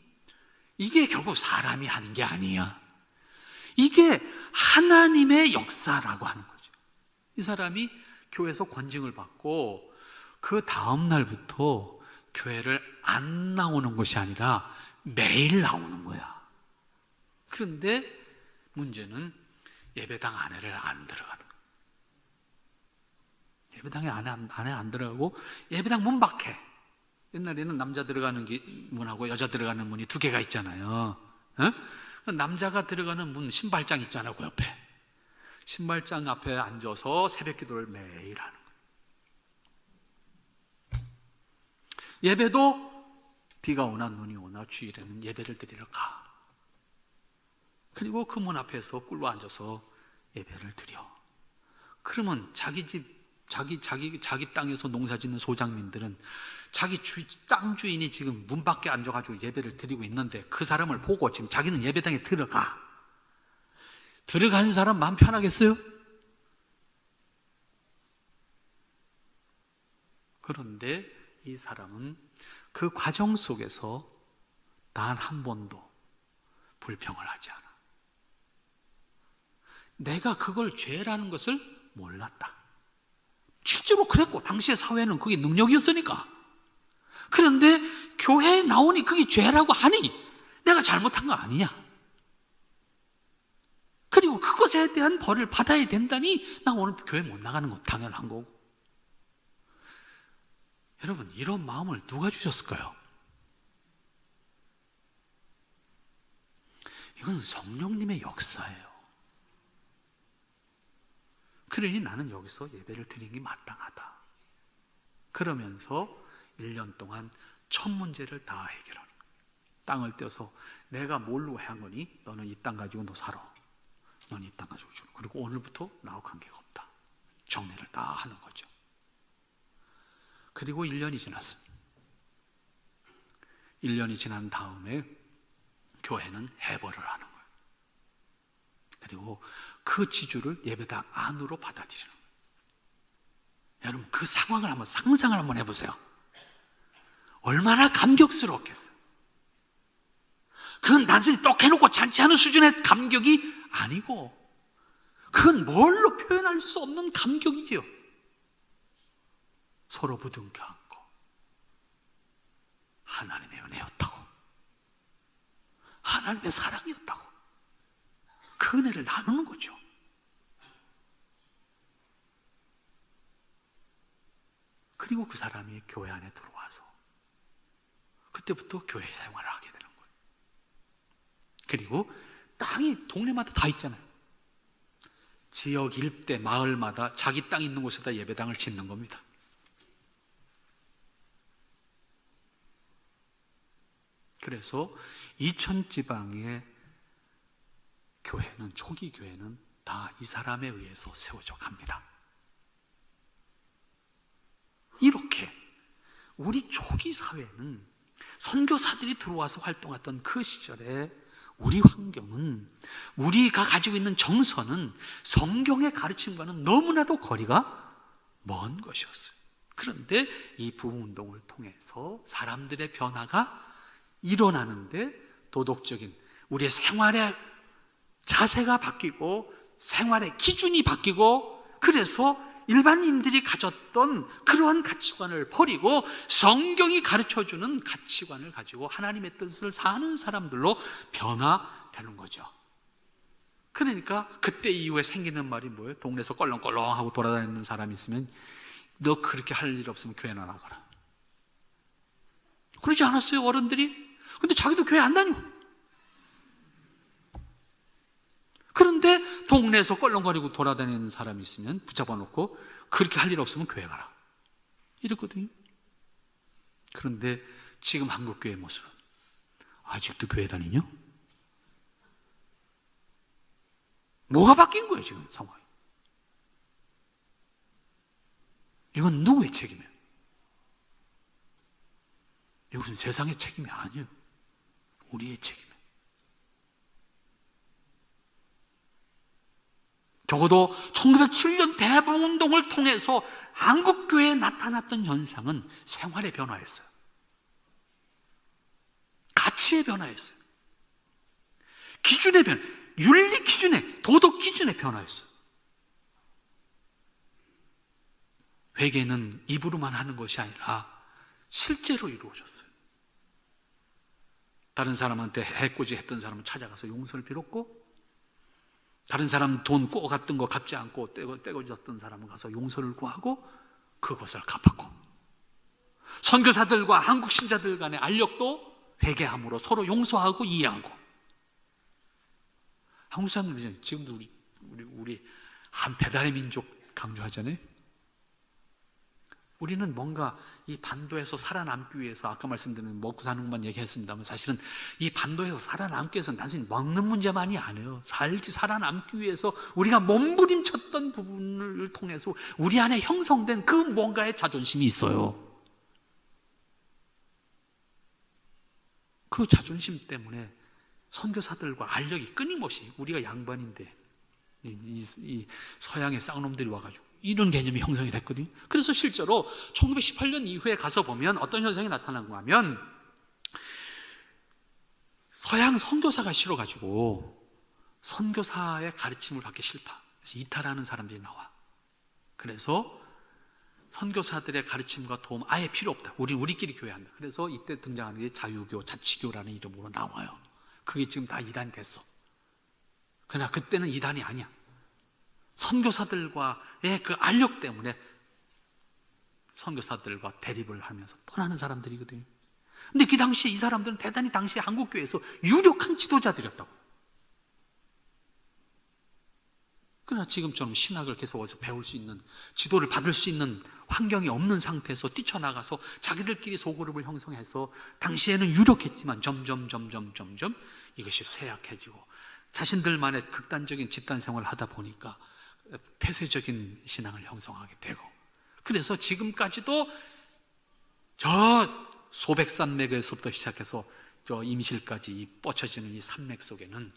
이게 결국 사람이 하는 게 아니야. 이게 하나님의 역사라고 하는 거죠. 이 사람이 교회에서 권징을 받고 그 다음 날부터 교회를 안 나오는 것이 아니라 매일 나오는 거야. 그런데 문제는 예배당 안에를 안 들어가는 거야. 예배당에 안에 안 들어가고 예배당 문 밖에. 옛날에는 남자 들어가는 문하고 여자 들어가는 문이 두 개가 있잖아요. 남자가 들어가는 문 신발장 있잖아요. 그 옆에. 신발장 앞에 앉아서 새벽 기도를 매일 하는 거예요. 예배도 비가 오나 눈이 오나 주일에는 예배를 드리러 가. 그리고 그 문 앞에서 꿀로 앉아서 예배를 드려. 그러면 자기 집, 자기 땅에서 농사 짓는 소장민들은 자기 땅 주인이 지금 문 밖에 앉아가지고 예배를 드리고 있는데 그 사람을 보고 지금 자기는 예배당에 들어가. 들어간 사람 마음 편하겠어요? 그런데 이 사람은 그 과정 속에서 단 한 번도 불평을 하지 않아. 내가 그걸 죄라는 것을 몰랐다. 실제로 그랬고 당시의 사회는 그게 능력이었으니까. 그런데 교회에 나오니 그게 죄라고 하니 내가 잘못한 거 아니냐. 그리고 그것에 대한 벌을 받아야 된다니 나 오늘 교회 못 나가는 거 당연한 거고. 여러분, 이런 마음을 누가 주셨을까요? 이건 성령님의 역사예요. 그러니 나는 여기서 예배를 드리는 게 마땅하다. 그러면서 1년 동안 첫 문제를 다 해결하는 거예요. 땅을 떼어서 내가 뭘로 한 거니? 너는 이 땅 가지고 너 살아. 너는 이 땅 가지고 죽어. 그리고 오늘부터 나하고 관계가 없다. 정리를 다 하는 거죠. 그리고 1년이 지났습니다. 1년이 지난 다음에 교회는 해벌을 하는 거예요. 그리고 그 지주를 예배당 안으로 받아들이는 거예요. 여러분, 그 상황을 한번 상상을 한번 해보세요. 얼마나 감격스러웠겠어요. 그건 단순히 떡 해놓고 잔치하는 수준의 감격이 아니고 그건 뭘로 표현할 수 없는 감격이지요. 서로 부둥켜 안고 하나님의 은혜였다고, 하나님의 사랑이었다고 그 은혜를 나누는 거죠. 그리고 그 사람이 교회 안에 들어와서 그때부터 교회 생활을 하게 되는 거예요. 그리고 땅이 동네마다 다 있잖아요. 지역 일대 마을마다 자기 땅 있는 곳에다 예배당을 짓는 겁니다. 그래서 이천 지방의 교회는, 초기 교회는 다 이 사람에 의해서 세워져 갑니다. 이렇게 우리 초기 사회는 선교사들이 들어와서 활동했던 그 시절에 우리 환경은, 우리가 가지고 있는 정서는 성경의 가르침과는 너무나도 거리가 먼 것이었어요. 그런데 이 부흥운동을 통해서 사람들의 변화가 일어나는데 도덕적인 우리의 생활의 자세가 바뀌고 생활의 기준이 바뀌고, 그래서 일반인들이 가졌던 그러한 가치관을 버리고 성경이 가르쳐주는 가치관을 가지고 하나님의 뜻을 사는 사람들로 변화되는 거죠. 그러니까 그때 이후에 생기는 말이 뭐예요? 동네에서 껄렁껄렁하고 돌아다니는 사람이 있으면 너 그렇게 할 일 없으면 교회나 나가라. 그러지 않았어요, 어른들이? 근데 자기도 교회 안 다니고. 그런데 동네에서 껄렁거리고 돌아다니는 사람이 있으면 붙잡아 놓고 그렇게 할 일 없으면 교회 가라, 이랬거든요. 그런데 지금 한국교회 모습은 아직도 교회 다니냐? 뭐가 바뀐 거예요, 지금 상황이? 이건 누구의 책임이에요? 이것은 세상의 책임이 아니에요. 우리의 책임이에요. 적어도 1907년 대부흥운동을 통해서 한국교회에 나타났던 현상은 생활의 변화였어요. 가치의 변화였어요. 기준의 변화, 윤리 기준의, 도덕 기준의 변화였어요. 회개는 입으로만 하는 것이 아니라 실제로 이루어졌어요. 다른 사람한테 해코지 했던 사람은 찾아가서 용서를 빌었고, 다른 사람 돈 꼬갔던 거 갚지 않고 떼거졌던 사람은 가서 용서를 구하고 그것을 갚았고, 선교사들과 한국 신자들 간의 알력도 회개함으로 서로 용서하고 이해하고. 한국 사람들이 지금도 우리 한 배달의 민족 강조하잖아요. 우리는 뭔가 이 반도에서 살아남기 위해서, 아까 말씀드린 먹고 사는 것만 얘기했습니다만, 사실은 이 반도에서 살아남기 위해서는 단순히 먹는 문제만이 아니에요. 살아남기 위해서 우리가 몸부림쳤던 부분을 통해서 우리 안에 형성된 그 뭔가의 자존심이 있어요. 그 자존심 때문에 선교사들과 알력이 끊임없이, 우리가 양반인데 이 서양의 쌍놈들이 와가지고 이런 개념이 형성이 됐거든요. 그래서 실제로 1918년 이후에 가서 보면 어떤 현상이 나타난가 하면, 서양 선교사가 싫어가지고 선교사의 가르침을 받기 싫다, 그래서 이탈하는 사람들이 나와. 그래서 선교사들의 가르침과 도움 아예 필요 없다, 우리끼리 교회한다. 그래서 이때 등장하는 게 자유교, 자치교라는 이름으로 나와요. 그게 지금 다 이단이 됐어. 그러나 그때는 이단이 아니야. 선교사들과의 그 알력 때문에 선교사들과 대립을 하면서 떠나는 사람들이거든요. 근데 그 당시에 이 사람들은 대단히 당시에 한국교회에서 유력한 지도자들이었다고. 그러나 지금처럼 신학을 계속 어디서 배울 수 있는, 지도를 받을 수 있는 환경이 없는 상태에서 뛰쳐나가서 자기들끼리 소그룹을 형성해서, 당시에는 유력했지만 점점 이것이 쇠약해지고 자신들만의 극단적인 집단 생활을 하다 보니까 폐쇄적인 신앙을 형성하게 되고, 그래서 지금까지도 저 소백산맥에서부터 시작해서 저 임실까지 이 뻗쳐지는 이 산맥 속에는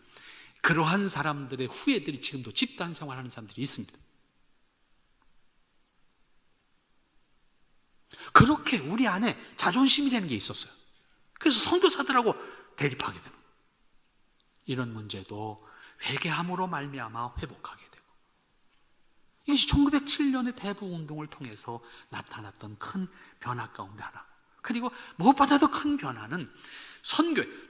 그러한 사람들의 후예들이 지금도 집단 생활하는 사람들이 있습니다. 그렇게 우리 안에 자존심이라는 게 있었어요. 그래서 선교사들하고 대립하게 되는, 이런 문제도 회개함으로 말미암아 회복하게 되고, 이것이 1907년의 대부운동을 통해서 나타났던 큰 변화 가운데 하나. 그리고 무엇보다도 큰 변화는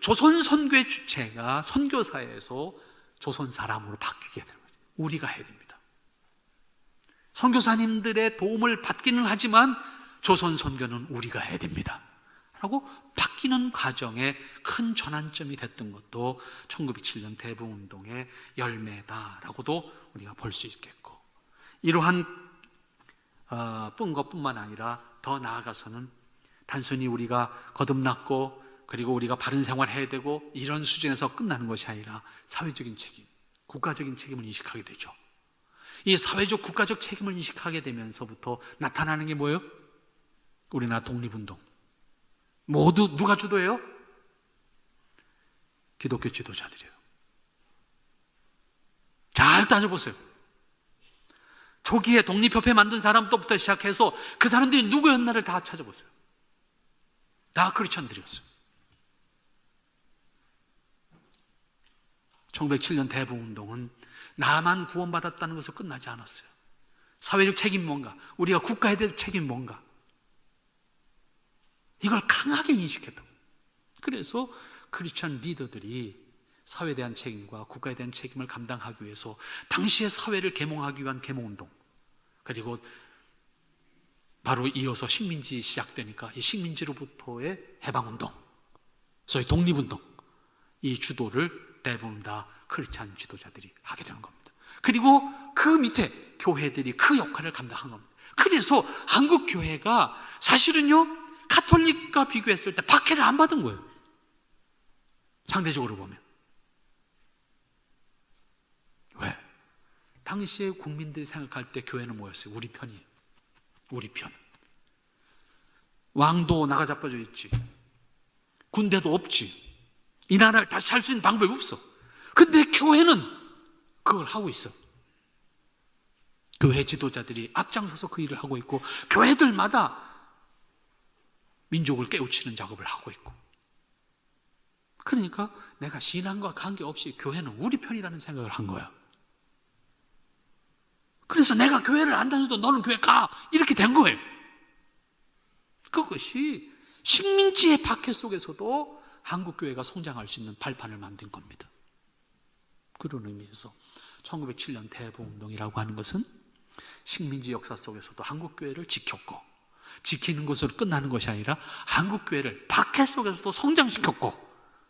조선 선교의 주체가 선교사에서 조선 사람으로 바뀌게 되는 거죠. 우리가 해야 됩니다. 선교사님들의 도움을 받기는 하지만 조선 선교는 우리가 해야 됩니다 라고 바뀌는 과정에 큰 전환점이 됐던 것도 1907년 대부운동의 열매다라고도 우리가 볼 수 있겠고, 이러한 것뿐만 아니라 더 나아가서는 단순히 우리가 거듭났고 그리고 우리가 바른 생활 해야 되고 이런 수준에서 끝나는 것이 아니라 사회적인 책임, 국가적인 책임을 인식하게 되죠. 이 사회적 국가적 책임을 인식하게 되면서부터 나타나는 게 뭐예요? 우리나라 독립운동. 모두 누가 주도해요? 기독교 지도자들이에요. 잘 따져보세요. 초기에 독립협회 만든 사람부터 시작해서 그 사람들이 누구였나를 다 찾아보세요. 다 크리스천들이었어요. 1907년 대부운동은 나만 구원받았다는 것으로 끝나지 않았어요. 사회적 책임이 뭔가, 우리가 국가에 대한 책임이 뭔가, 이걸 강하게 인식했다고. 그래서 크리스천 리더들이 사회에 대한 책임과 국가에 대한 책임을 감당하기 위해서 당시의 사회를 계몽하기 위한 계몽운동, 그리고 바로 이어서 식민지 시작되니까 이 식민지로부터의 해방운동, 소위 독립운동, 이 주도를 대부분 다 크리스찬 지도자들이 하게 되는 겁니다. 그리고 그 밑에 교회들이 그 역할을 감당한 겁니다. 그래서 한국 교회가 사실은요, 가톨릭과 비교했을 때 박해를 안 받은 거예요. 상대적으로 보면. 왜? 당시에 국민들이 생각할 때 교회는 뭐였어요? 우리 편이에요. 우리 편. 왕도 나가자빠져 있지. 군대도 없지. 이 나라를 다시 살 수 있는 방법이 없어. 근데 교회는 그걸 하고 있어. 교회 지도자들이 앞장서서 그 일을 하고 있고, 교회들마다 민족을 깨우치는 작업을 하고 있고. 그러니까 내가 신앙과 관계없이 교회는 우리 편이라는 생각을 한 거야. 그래서 내가 교회를 안 다녀도 너는 교회 가, 이렇게 된 거예요. 그것이 식민지의 박해 속에서도 한국교회가 성장할 수 있는 발판을 만든 겁니다. 그런 의미에서 1907년 대부운동이라고 하는 것은 식민지 역사 속에서도 한국교회를 지켰고, 지키는 것으로 끝나는 것이 아니라 한국교회를 박해 속에서도 성장시켰고,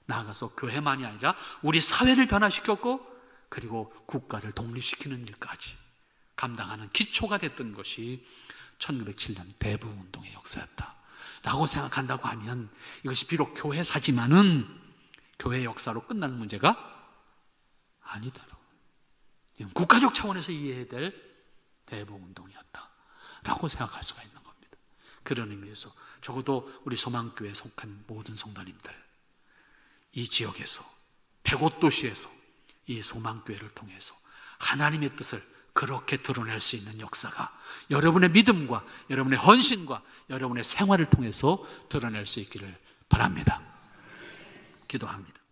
나아가서 교회만이 아니라 우리 사회를 변화시켰고, 그리고 국가를 독립시키는 일까지 감당하는 기초가 됐던 것이 1907년 대부운동의 역사였다라고 생각한다고 하면, 이것이 비록 교회사지만은 교회 역사로 끝나는 문제가 아니다라고. 국가적 차원에서 이해해야 될 대부운동이었다라고 생각할 수가 있는 겁니다. 그런 의미에서 적어도 우리 소망교회에 속한 모든 성도님들, 이 지역에서, 105도시에서 이 소망교회를 통해서 하나님의 뜻을 그렇게 드러낼 수 있는 역사가 여러분의 믿음과 여러분의 헌신과 여러분의 생활을 통해서 드러낼 수 있기를 바랍니다. 기도합니다.